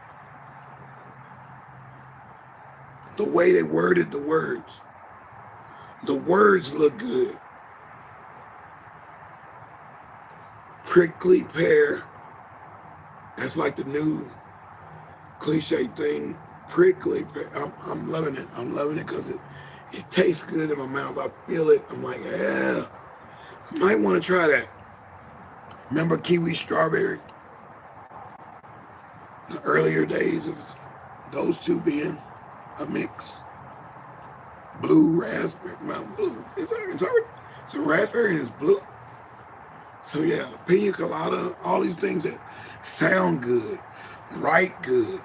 The way they worded the words look good. Prickly pear, that's like the new cliche thing. Prickly pear, I'm loving it. I'm loving it because It tastes good in my mouth. I feel it. I'm like, yeah, I might want to try that. Remember kiwi strawberry? The earlier days of those two being a mix. Blue raspberry, not blue. It's a raspberry and it's blue. So yeah, pina colada, all these things that sound good, write good,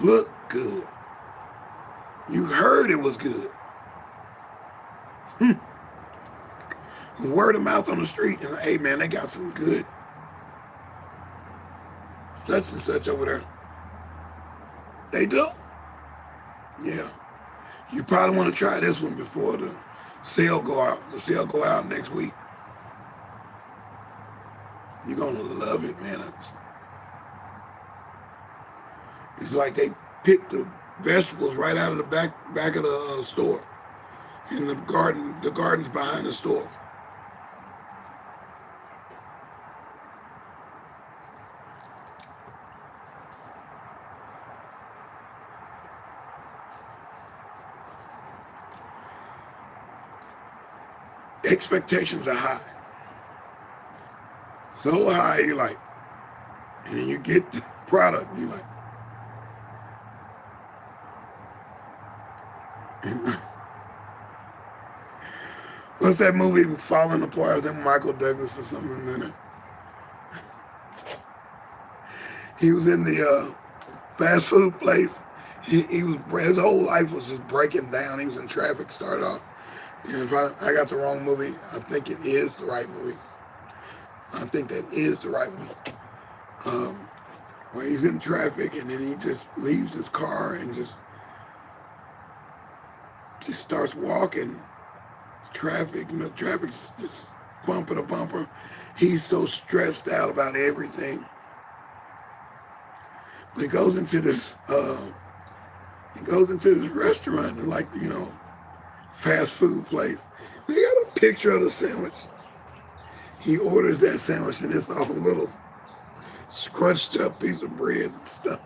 look good. You heard it was good. Word of mouth on the street, and hey man, they got some good such and such over there. They do? Yeah. You probably want to try this one before the sale go out. The sale go out next week. You're gonna love it, man. It's like they picked the vegetables right out of the back of the store. In the garden's behind the store. Expectations are high. So high, you're like, and then you get the product, and you're like, what's that movie, Falling Apart? I think Michael Douglas or something in it. He was in the fast food place. His whole life was just breaking down. He was in traffic, started off. And if I got the wrong movie, I think it is the right movie. I think that is the right one. Where he's in traffic and then he just leaves his car and just starts walking. Traffic's just bumper to bumper. He's so stressed out about everything. But he goes into this restaurant and like, fast food place. They got a picture of the sandwich. He orders that sandwich and it's all a little scrunched up piece of bread and stuff.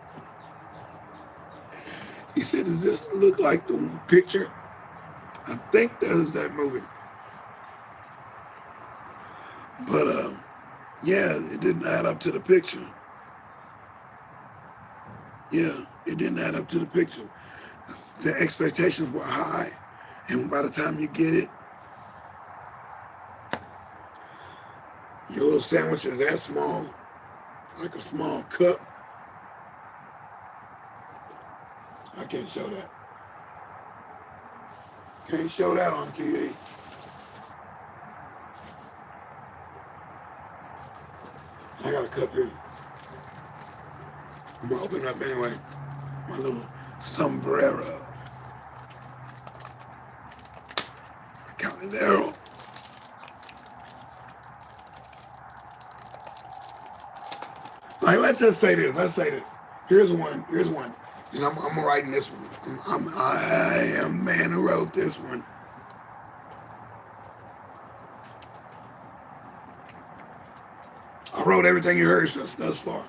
He said, does this look like the picture? I think that is that movie. But yeah, it didn't add up to the picture. Yeah, it didn't add up to the picture. The expectations were high, and by the time you get it, your little sandwich is that small, like a small cup. I can't show that. Can't show that on TV. I got a cup here. I'm gonna open it up anyway. My little sombrero. Caminero. Like, let's just say this. Let's say this. Here's one. And I'm writing this one. I am the man who wrote this one. I wrote everything you heard thus far.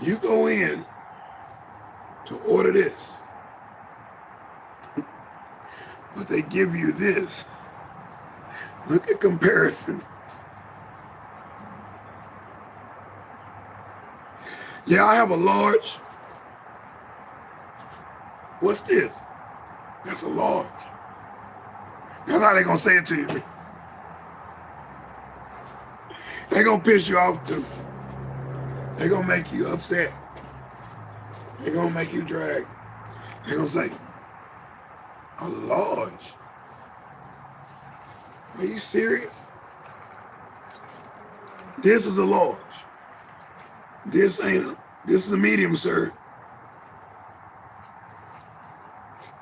You go in to order this, but they give you this. Look at comparison. Yeah, I have a large. What's this? That's a large. That's how they gonna say it to you. They gonna piss you off too. They gonna make you upset. They gonna make you drag. They gonna say, a large? Are you serious? This is a large. This is a medium, sir.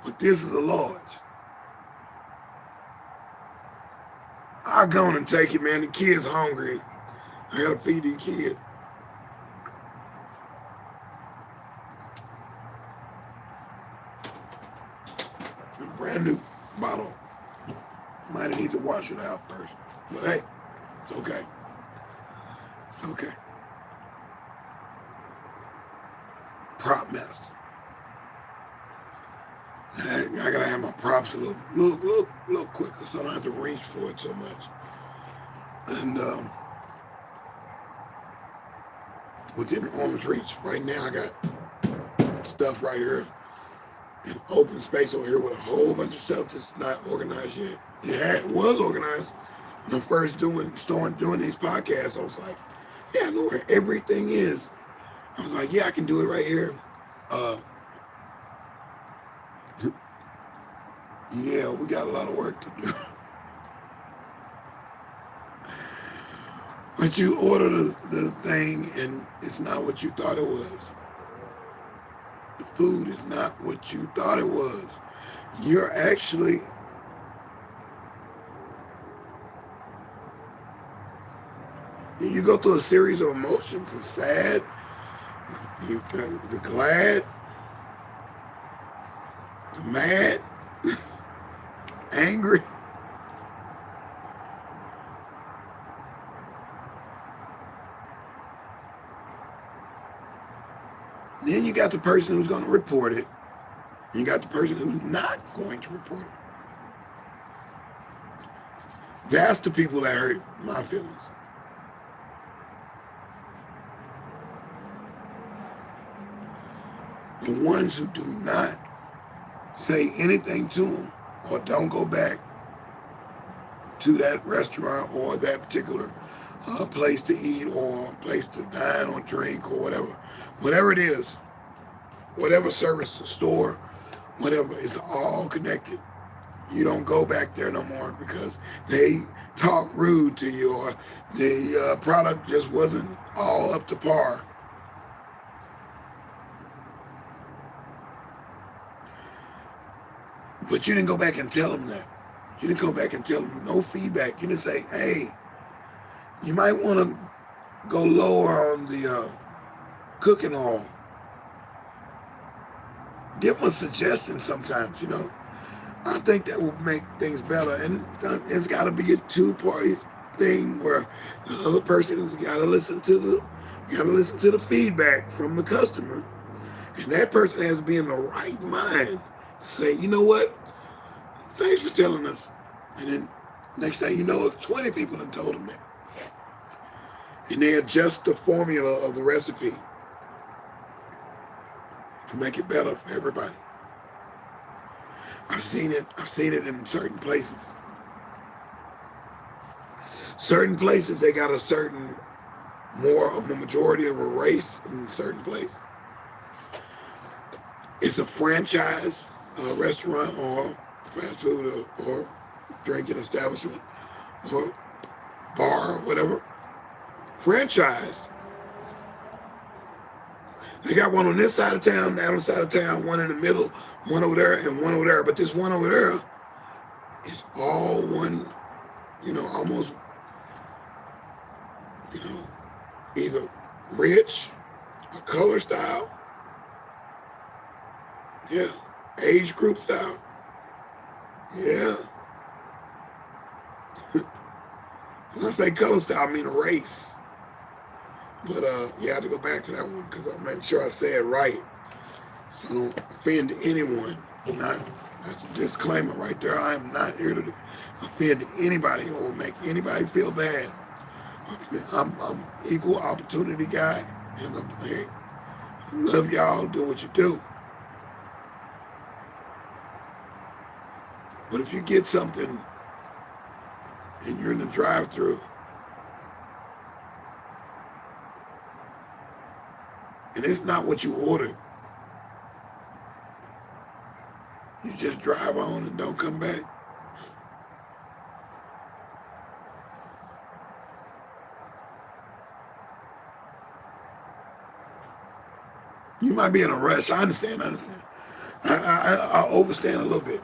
But this is a large. I'll go on and take it, man. The kid's hungry. I gotta feed the kid. A brand new bottle. Might need to wash it out first. But hey, it's okay. It's okay. prop master. And I gotta have my props a little quicker, so I don't have to reach for it so much. And within arm's reach, right now I got stuff right here, an open space over here with a whole bunch of stuff that's not organized yet. It was organized when I first started doing these podcasts. I was like, yeah, I know where everything is. I was like, yeah, I can do it right here. Yeah, we got a lot of work to do. But you order the thing and it's not what you thought it was. The food is not what you thought it was. You're actually you go through a series of emotions, the sad, the glad, the mad, angry. Then you got the person who's going to report it. You got the person who's not going to report it. That's the people that hurt my feelings. The ones who do not say anything to them or don't go back to that restaurant or that particular place to eat or place to dine or drink or whatever it is, whatever service, the store, whatever, it's all connected. You don't go back there no more because they talk rude to you or the product just wasn't all up to par. But you didn't go back and tell them that. You didn't go back and tell them no feedback. You didn't say, hey, you might want to go lower on the cooking oil. Give them a suggestion sometimes, you know. I think that will make things better. And it's got to be a two-party thing where the other person's got to listen to the feedback from the customer. And that person has to be in the right mind to say, you know what? Thanks for telling us. And then next thing you know, 20 people have told them that. And they adjust the formula of the recipe to make it better for everybody. I've seen it in certain places. Certain places, they got a majority of a race in a certain place. It's a franchise restaurant or fast food or drinking establishment or bar or whatever. Franchised. They got one on this side of town, that other side of town, one in the middle, one over there, and one over there. But this one over there is all one, almost, either rich, a color style, yeah, age group style, yeah. When I say color style, I mean race. But you have to go back to that one because I'll make sure I say it right so I don't offend anyone. That's a disclaimer right there. I am not here to offend anybody or make anybody feel bad. I'm equal opportunity guy, and hey, love y'all, do what you do. But if you get something and you're in the drive-thru and it's not what you ordered, you just drive on and don't come back. You might be in a rush. I understand. I overstand a little bit.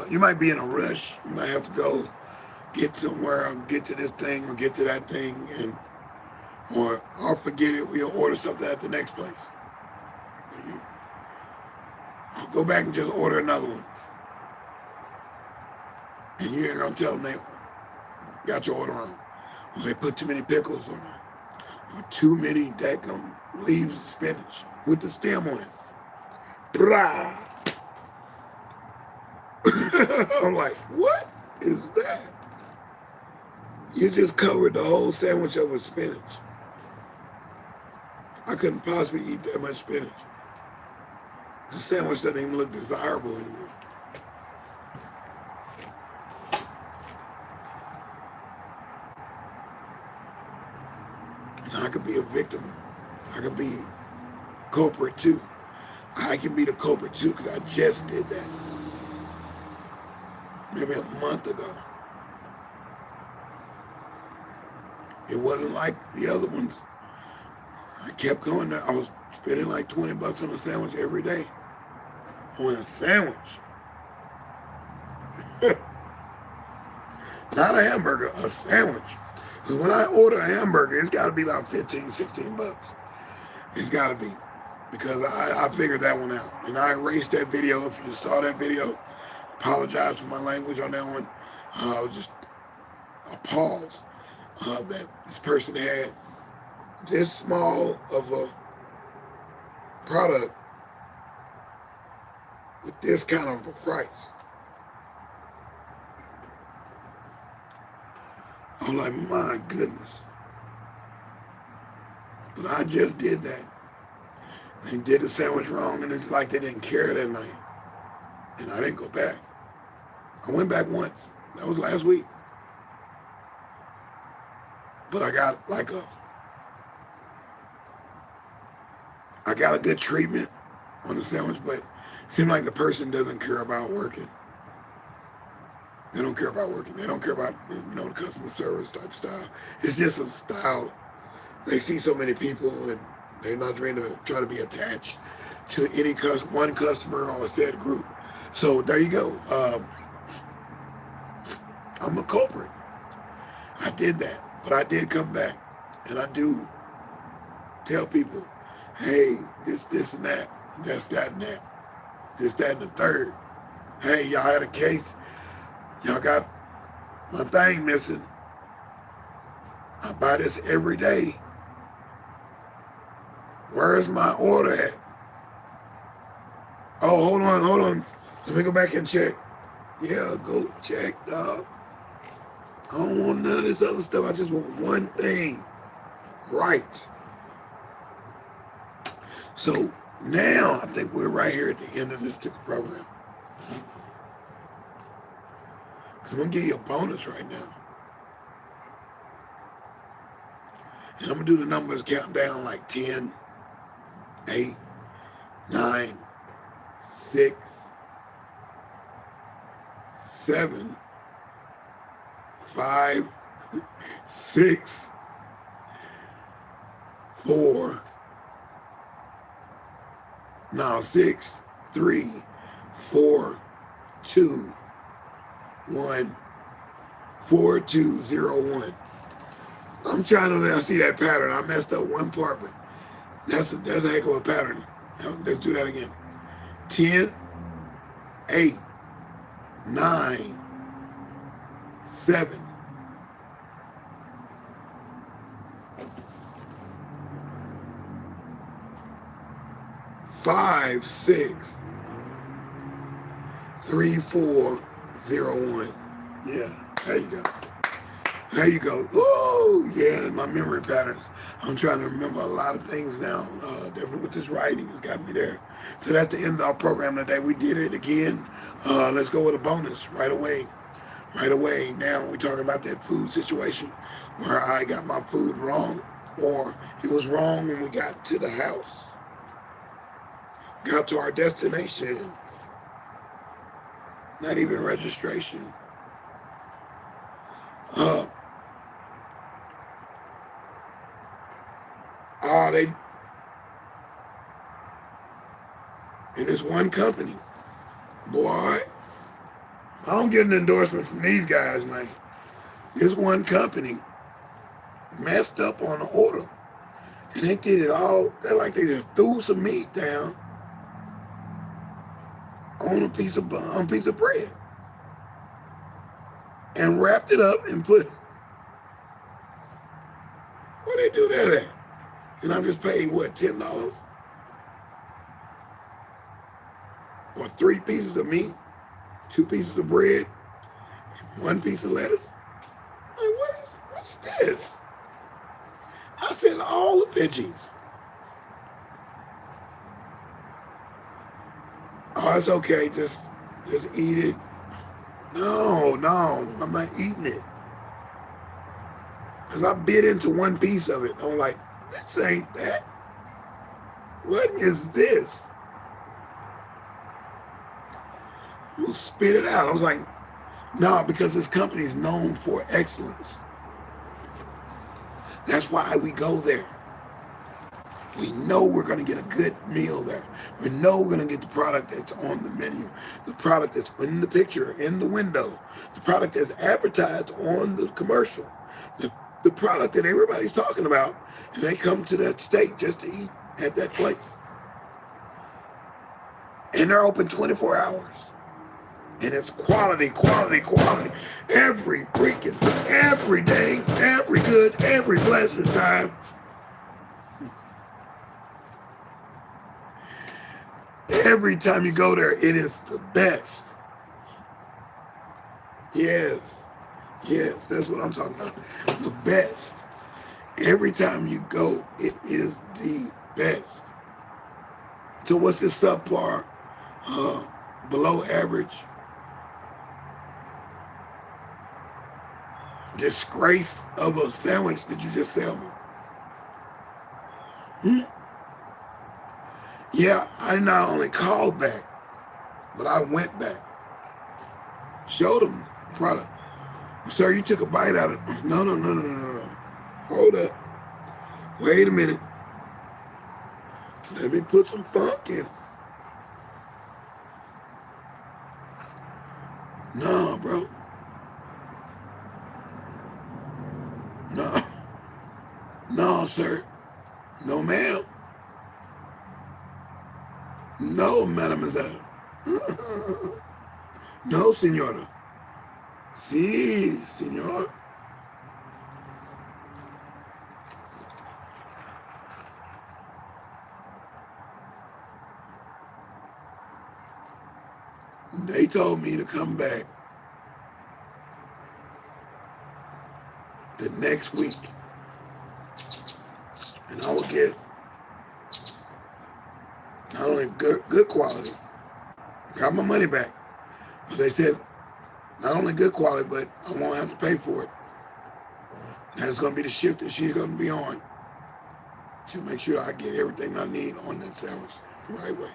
You might be in a rush. You might have to go get somewhere or get to this thing or get to that thing, or forget it. We'll order something at the next place. I'll go back and just order another one. And you ain't gonna tell them they got your order wrong. Or they put too many pickles on it. or too many daggum leaves of spinach with the stem on it. Blah. I'm like, what is that? You just covered the whole sandwich up with spinach. I couldn't possibly eat that much spinach. The sandwich doesn't even look desirable anymore. And I could be a victim. I could be culprit too. I can be the culprit too because I just did that. Maybe a month ago. It wasn't like the other ones. I kept going there. I was spending like 20 bucks on a sandwich every day. On a sandwich. Not a hamburger, a sandwich. Because when I order a hamburger, it's got to be about 15, 16 bucks. It's got to be. Because I figured that one out. And I erased that video. If you saw that video, apologize for my language on that one. I was just appalled that this person had this small of a product with this kind of a price. I'm like, my goodness. But I just did that. They did the sandwich wrong, and it's like they didn't care that night. And I didn't go back. I went back once. That was last week. But I got a good treatment on the sandwich, but it seemed like the person doesn't care about working. They don't care about working. They don't care about, the customer service type style. It's just a style. They see so many people and they're not trying to be attached to any one customer or a said group. So there you go. I'm a culprit. I did that, but I did come back, and I do tell people, hey, this and that, that's that and that, this, that, and the third. Hey, y'all had a case. Y'all got my thing missing. I buy this every day. Where's my order at? Oh, hold on. Let me go back and check. Yeah, go check, dog. I don't want none of this other stuff. I just want one thing right. So now I think we're right here at the end of this particular program. Because I'm going to give you a bonus right now. And I'm going to do the numbers count down like 10, 8, 9, 6, 7, 5, 6, 4, now 6, 3, 4, 2, 1, 4, 2, 0, 1. I'm trying to see that pattern. I messed up one part, but that's a heck of a pattern. Let's do that again. 10, 8, 9, 7, 5, 6, 3, 4, 0, 1. Yeah, there you go. There you go. Oh, yeah, my memory patterns. I'm trying to remember a lot of things now. Different with this writing has got me there. So that's the end of our program today. We did it again. Let's go with a bonus right away. Right away. Now we're talking about that food situation where I got my food wrong, or it was wrong when we got to the house. Got to our destination. Not even registration. They in this one company, boy, I don't get an endorsement from these guys, man. This one company messed up on the order, and they did it all. They're like they just threw some meat down on a piece of bread and wrapped it up and put. Where they do that at? And I just paid, what, $10? Or 3 pieces of meat, 2 pieces of bread, 1 piece of lettuce? Like, what's this? I said all the veggies. Oh, it's okay, just eat it. No, I'm not eating it. Because I bit into 1 piece of it. I'm like, this ain't that. What is this? We'll spit it out. I was like, no, because this company is known for excellence. That's why we go there. We know we're going to get a good meal there. We know we're going to get the product that's on the menu, the product that's in the picture, in the window, the product that's advertised on the commercial, the product that everybody's talking about, and they come to that state just to eat at that place. And they're open 24 hours. And it's quality, quality, quality. Every freaking, every day, every good, every blessed time. Every time you go there, it is the best. Yes, that's what I'm talking about. The best. Every time you go, it is the best. So what's this subpar, below average, disgrace of a sandwich that you just sell me? Yeah, I not only called back, but I went back. Showed them the product. Sir, you took a bite out of it. No. Hold up. Wait a minute. Let me put some funk in it. No, bro. No, sir. No, ma'am. No, mademoiselle. No, senora. Si, senor. They told me to come back the next week, and I will get not only good quality, got my money back, but they said not only good quality, but I won't have to pay for it. That's going to be the shift that she's going to be on. She'll make sure I get everything I need on that sandwich the right way.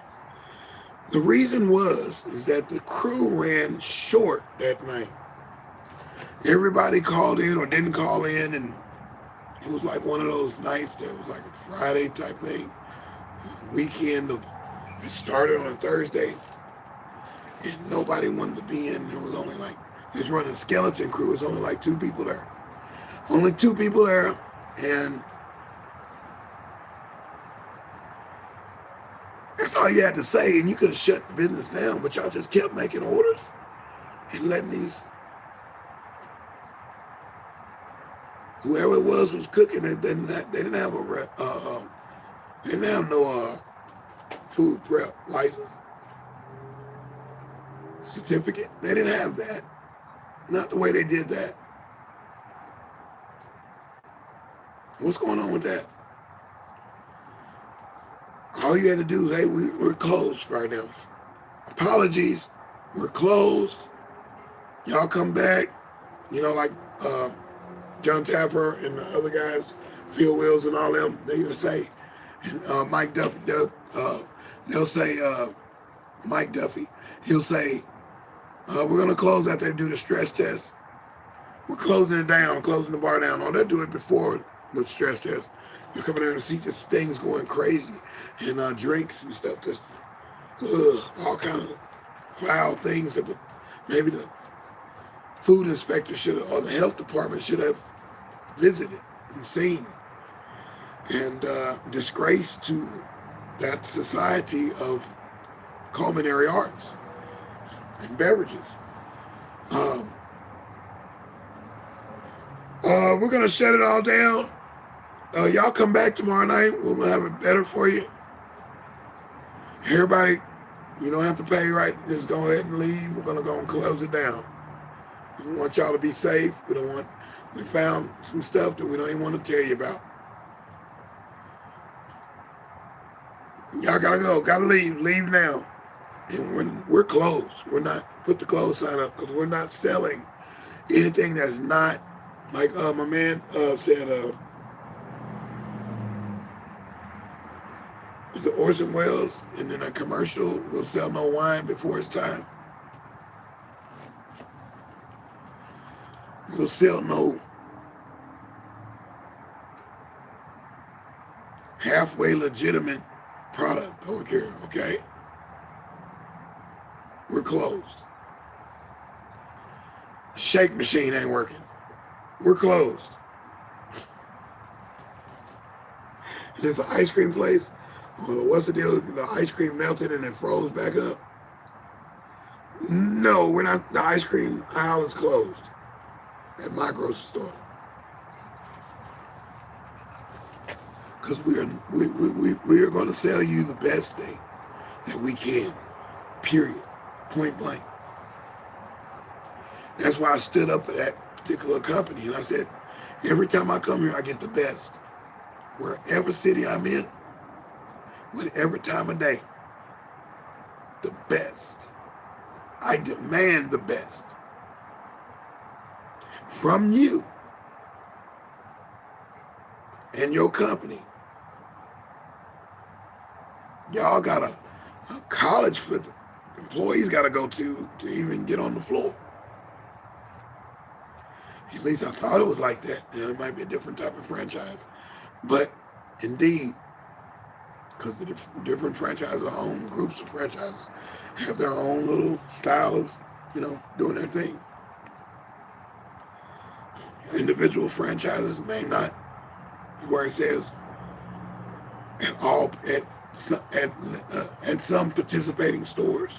The reason is that the crew ran short that night. Everybody called in or didn't call in, and it was like one of those nights that was like a Friday type thing, weekend of, it started on a Thursday, and nobody wanted to be in. There was only like, they was running a skeleton crew. It was only like 2 people there. Only 2 people there, and that's all you had to say, and you could have shut the business down, but y'all just kept making orders and letting these, whoever it was cooking it, they didn't have they didn't have no food prep license certificate. They didn't have that. Not the way they did that. What's going on with that? All you had to do is, hey, we're closed right now. Apologies, we're closed. Y'all come back. You know, like John Taffer and the other guys, Phil Wills and all them, they would say, and Mike Duffy, they'll say, Mike Duffy, he'll say, we're going to close after they do the stress test. We're closing it down, closing the bar down. Oh, they'll do it before the stress test. They'll come in there and see just things going crazy, and drinks and stuff, just all kind of foul things that maybe the food inspector should have, or the health department should have visited and seen. And disgrace to that society of culinary arts and beverages. We're going to shut it all down. Y'all come back tomorrow night. We'll have it better for you. Everybody, you don't have to pay right. Just go ahead and leave. We're going to go and close it down. We want y'all to be safe. We found some stuff that we don't even want to tell you about. Y'all got to go. Got to leave. Leave now. And we're closed. We're not, put the close sign up because we're not selling anything that's not, like my man said, was it Orson Welles? And in a commercial, we'll sell no wine before it's time. We'll sell no halfway legitimate product over here, okay? We're closed. Shake machine ain't working. We're closed. And there's an ice cream place. What's the deal? The ice cream melted and it froze back up? No, we're not. The ice cream aisle is closed at my grocery store. Because we are going to sell you the best thing that we can, period, point blank. That's why I stood up for that particular company. And I said, every time I come here, I get the best. Wherever city I'm in, whatever time of day, the best. I demand the best from you and your company. Y'all got a college for the employees got to go to even get on the floor. At least I thought it was like that. It might be a different type of franchise. But indeed, because the different franchises, own groups of franchises, have their own little style of, doing their thing. Individual franchises may not, where it says at some participating stores.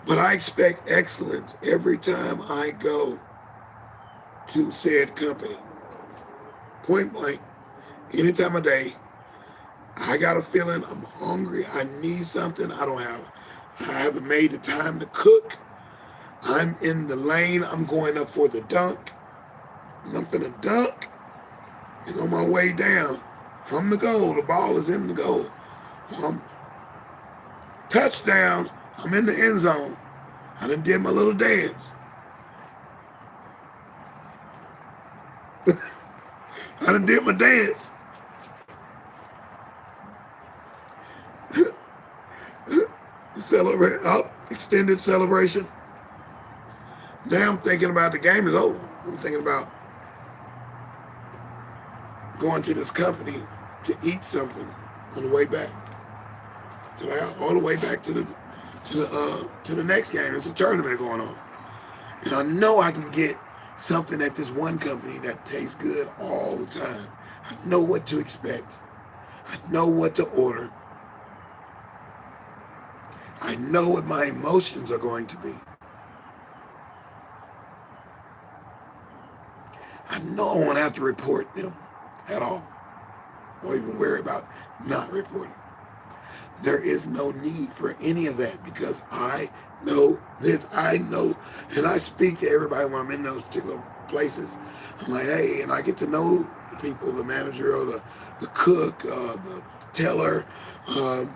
But I expect excellence every time I go to said company. Point blank, any time of day, I got a feeling I'm hungry, I need something, I haven't made the time to cook, I'm in the lane, I'm going up for the dunk, and I'm gonna dunk, and on my way down from the goal, the ball is in the goal. Touchdown, I'm in the end zone. I done did my little dance. I done did my dance. Celebrate, extended celebration. Now I'm thinking about the game is over. I'm thinking about going to this company to eat something on the way back. All the way back to the next game. There's a tournament going on. And I know I can get something at this one company that tastes good all the time. I know what to expect. I know what to order. I know what my emotions are going to be. I know I won't have to report them at all, or even worry about not reporting. There is no need for any of that because I know this. I know, and I speak to everybody when I'm in those particular places. I'm like, hey, and I get to know the people, the manager or the cook, the teller, the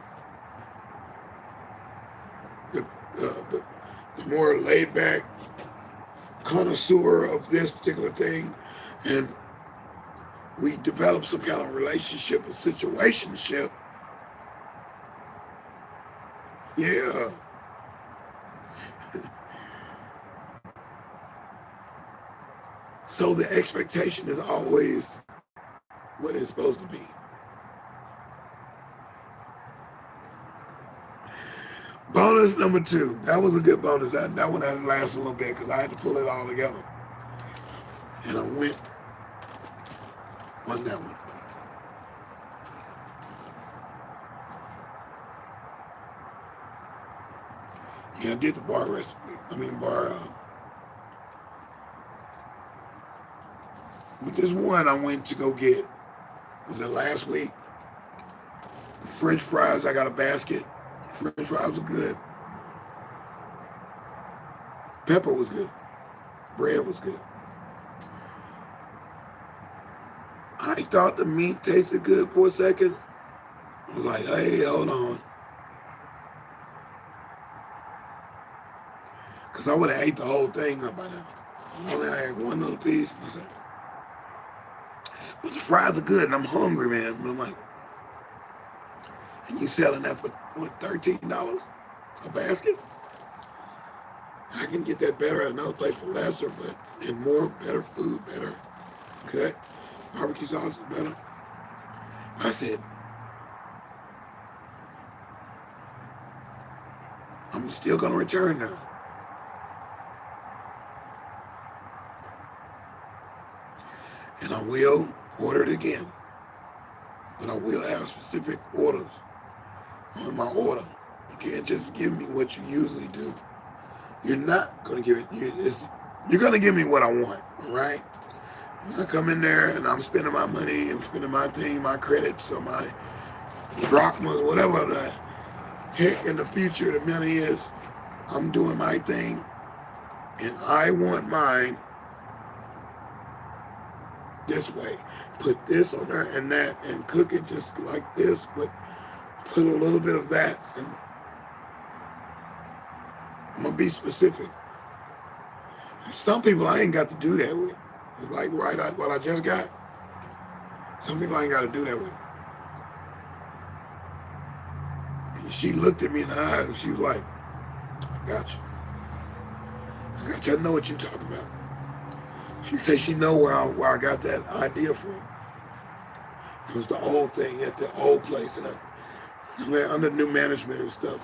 more laid back connoisseur of this particular thing, and we develop some kind of relationship, a situationship. Yeah. So the expectation is always what it's supposed to be. Bonus number 2. That was a good bonus. That one had to last a little bit because I had to pull it all together. And I went on that one. Yeah, I did the bar recipe. But this one I went to go get, was it last week? French fries, I got a basket. French fries were good. Pepper was good. Bread was good. I thought the meat tasted good for a second. I was like, hey, hold on. Because I would have ate the whole thing up by now. I only had one little piece. And I said, but the fries are good, and I'm hungry, man. But I'm like, and you selling that for, what, $13 a basket? I can get that better at another place for lesser, but and more, better food, better cut. Barbecue sauce is better. I said, I'm still going to return now. And I will order it again. But I will have specific orders on my order. You can't just give me what you usually do. You're not going to give it. You're going to give me what I want, all right? When I come in there and I'm spending my money, I'm spending my thing, my credits or my drachmas, whatever the heck in the future the money is, I'm doing my thing, and I want mine this way. Put this on there and that, and cook it just like this, but put a little bit of that, and I'm gonna be specific. Some people I ain't got to do that with. It's like what I just got. Some people I ain't got to do that with. And she looked at me in the eye and she was like, I got you. I got you. I know what you're talking about. She said she know where I got that idea from. It was the old thing at the old place, and under new management and stuff,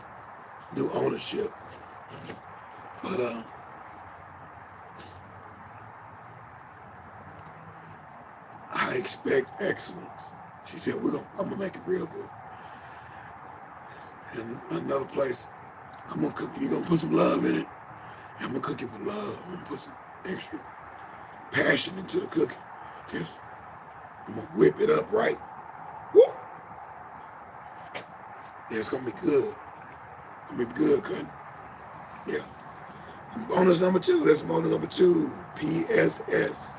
new ownership. But I expect excellence. She said, I'm gonna make it real good. And another place, I'm gonna cook. You're gonna put some love in it. I'm gonna cook it with love. I'm gonna put some extra passion into the cooking. I'm gonna whip it up right. Whoop. Yeah, it's gonna be good. It's gonna be good, cutting. Yeah. And bonus number 2. That's bonus number 2. PSS.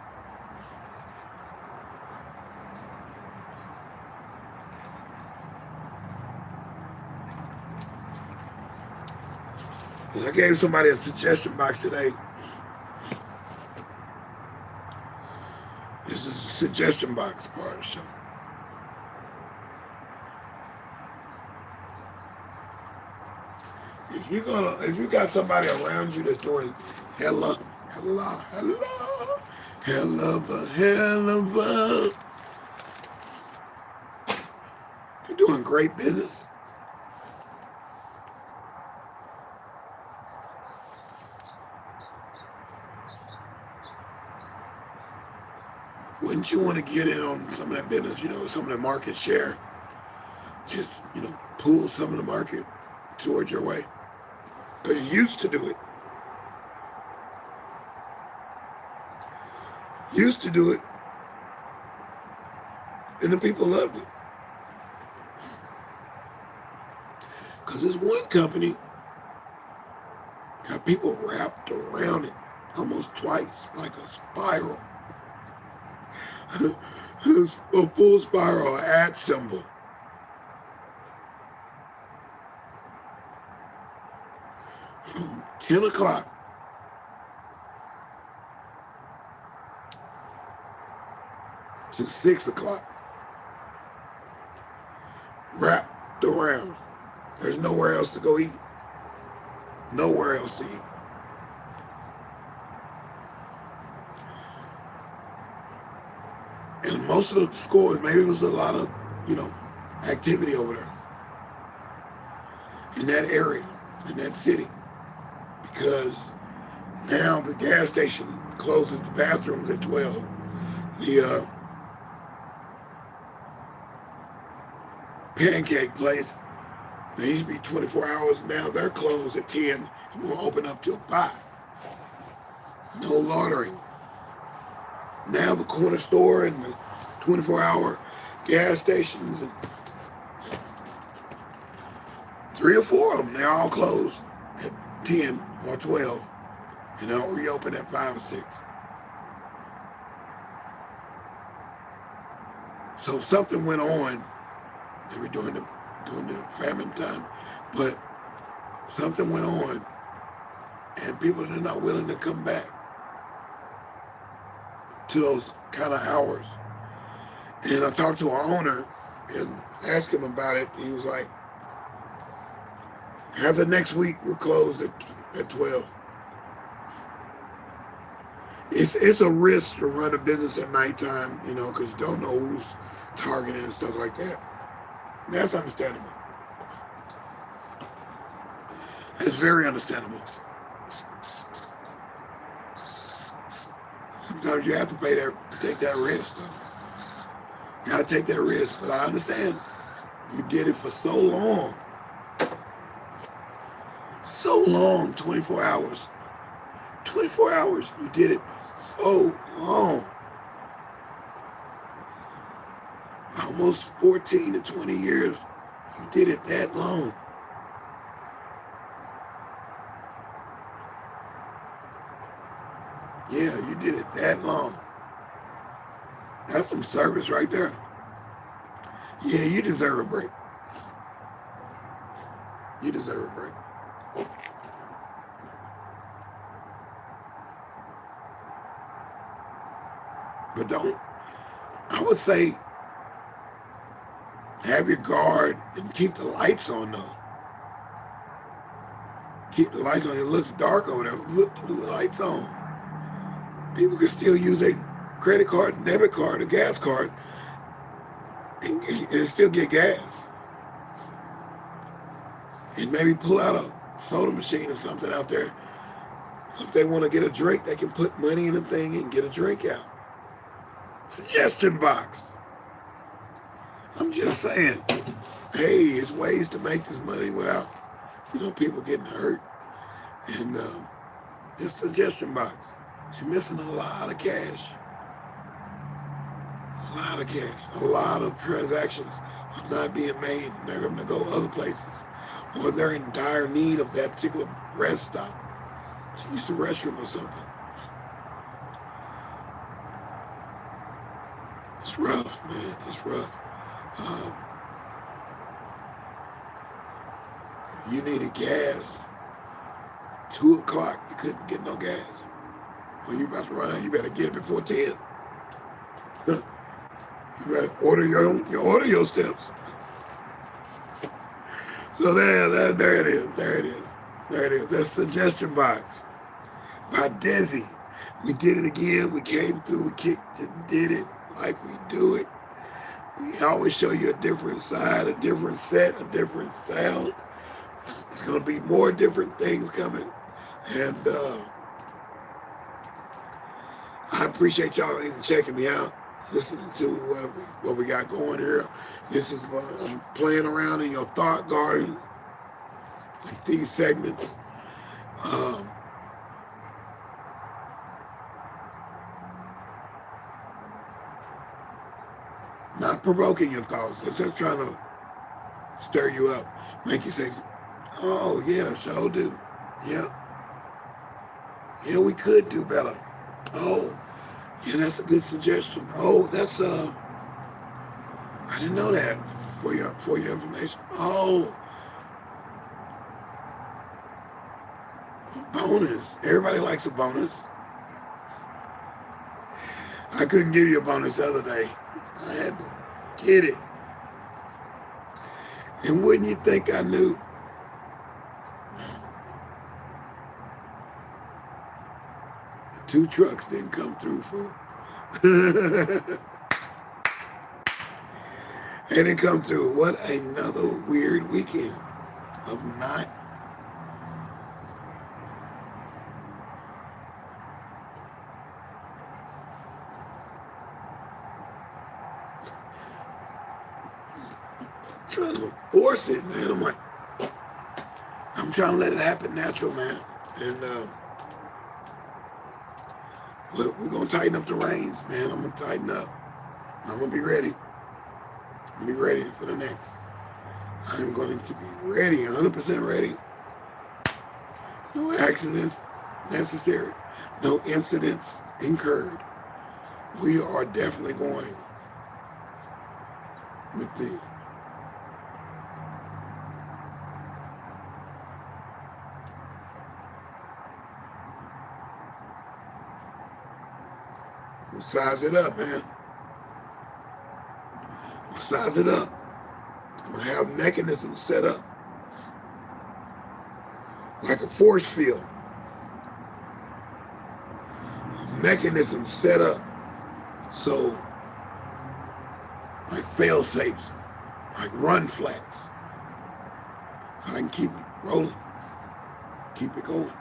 And I gave somebody a suggestion box today. This is a suggestion box part of the show. If you got somebody around you that's doing hell of a, you're doing great business. Wouldn't you want to get in on some of that business, some of the market share? Just, pull some of the market towards your way. Because you used to do it. And the people loved it. Because this one company got people wrapped around it almost twice, like a spiral. A full spiral at symbol. From 10 o'clock to 6 o'clock. Wrapped around. There's nowhere else to go eat. Nowhere else to eat. And most of the scores, maybe it was a lot of, activity over there. In that area, in that city. Because now the gas station closes the bathrooms at 12. The pancake place, they used to be 24 hours. Now they're closed at 10 and won't open up till 5. No laundering. Now the corner store and the 24-hour gas stations, and 3 or 4 of them, they're all closed at 10 or 12, and they don't reopen at 5 or 6. So something went on, maybe during the famine time, but something went on, and people are not willing to come back to those kind of hours. And I talked to our owner and asked him about it. He was like, as of next week, we're closed at 12. It's a risk to run a business at nighttime, you know, because you don't know who's targeted and stuff like that. And that's understandable. It's very understandable. Sometimes you have to take that risk, though. You got to take that risk, but I understand. You did it for so long. So long, 24 hours. 24 hours, you did it for so long. Almost 14 to 20 years, you did it that long. Yeah, you did it that long. That's some service right there. Yeah, you deserve a break. You deserve a break. But I would say, have your guard and keep the lights on, though. Keep the lights on. It looks dark over there. Put the lights on. People can still use a credit card, debit card, a gas card, and still get gas. And maybe pull out a soda machine or something out there. So if they want to get a drink, they can put money in the thing and get a drink out. Suggestion box. I'm just saying, hey, it's ways to make this money without, people getting hurt. And this suggestion box. She's missing a lot of cash. A lot of cash. A lot of transactions are not being made. They're going to go other places. Or they're in dire need of that particular rest stop to use the restroom or something. It's rough, man. It's rough. If you needed gas, 2 o'clock, you couldn't get no gas. When you about to run out, you better get it before 10. You better order your steps. So there it is. There it is. There it is. That's suggestion box by deSz'e. We did it again. We came through. We kicked and did it like we do it. We always show you a different side, a different set, a different sound. There's going to be more different things coming. And I appreciate y'all even checking me out, listening to what we got going here. This is I'm playing around in your thought garden, like these segments. Not provoking your thoughts. It's just trying to stir you up, make you say, oh, yeah, sure do. Yeah. Yeah, we could do better. Oh, yeah, that's a good suggestion. Oh, that's I didn't know that for your information. Oh, a bonus. Everybody likes a bonus. I couldn't give you a bonus the other day. I had to get it. And wouldn't you think I knew? The 2 trucks didn't come through, folks. They didn't come through. What another weird weekend of not. Trying to force it, man. I'm trying to let it happen natural, man. And We're going to tighten up the reins, man. I'm going to tighten up. I'm going to be ready. I'm going to be ready for the next. I'm going to be ready, 100% ready. No accidents necessary. No incidents incurred. We are definitely going with the we'll size it up, man. We'll size it up. I'm going to have mechanisms set up like a force field. Mechanisms set up so like fail safes, like run flags. So I can keep it rolling, keep it going.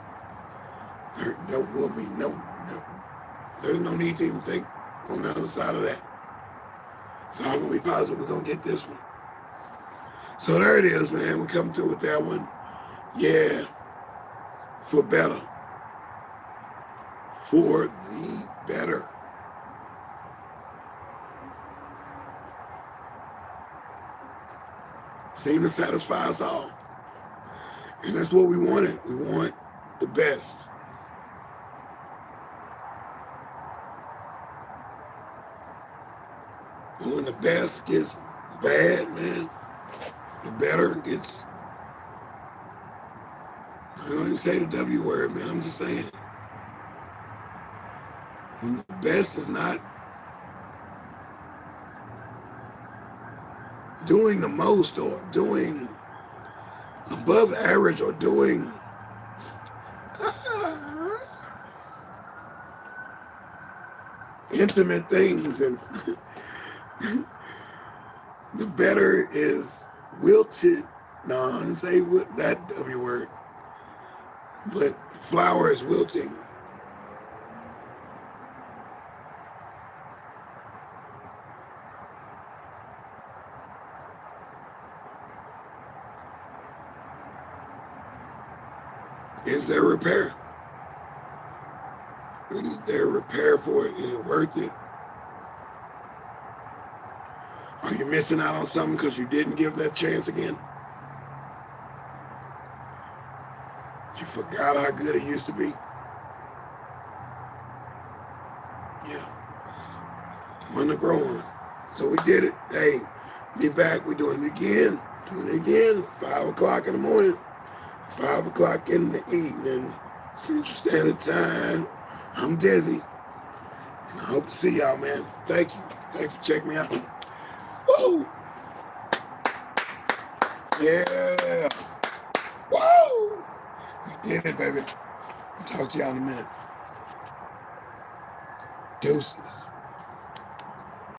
There will be there's no need to even think on the other side of that. So I'm gonna be positive we're gonna get this one. So there it is, man. We come through with that one. Yeah, for better. For the better. Seem to satisfy us all. And that's what we wanted. We want the best. And when the best gets bad, man, the better gets, I don't even say the W word, man. I'm just saying. When the best is not doing the most or doing above average or doing intimate things, and the better is wilted. No, I didn't say that W word, but the flower is wilting. Is there repair? Is there repair for it? Is it worth it? Are you missing out on something because you didn't give that chance again? You forgot how good it used to be? Yeah. One to grow on. So we did it. Hey, be back. We're doing it again. Doing it again. 5 o'clock in the morning. 5 o'clock in the evening. Central Standard Time. I'm deSz'e. And I hope to see y'all, man. Thank you. Thanks for checking me out. Woo! Yeah. Woo! We did it, baby. I'll talk to y'all in a minute. Deuces.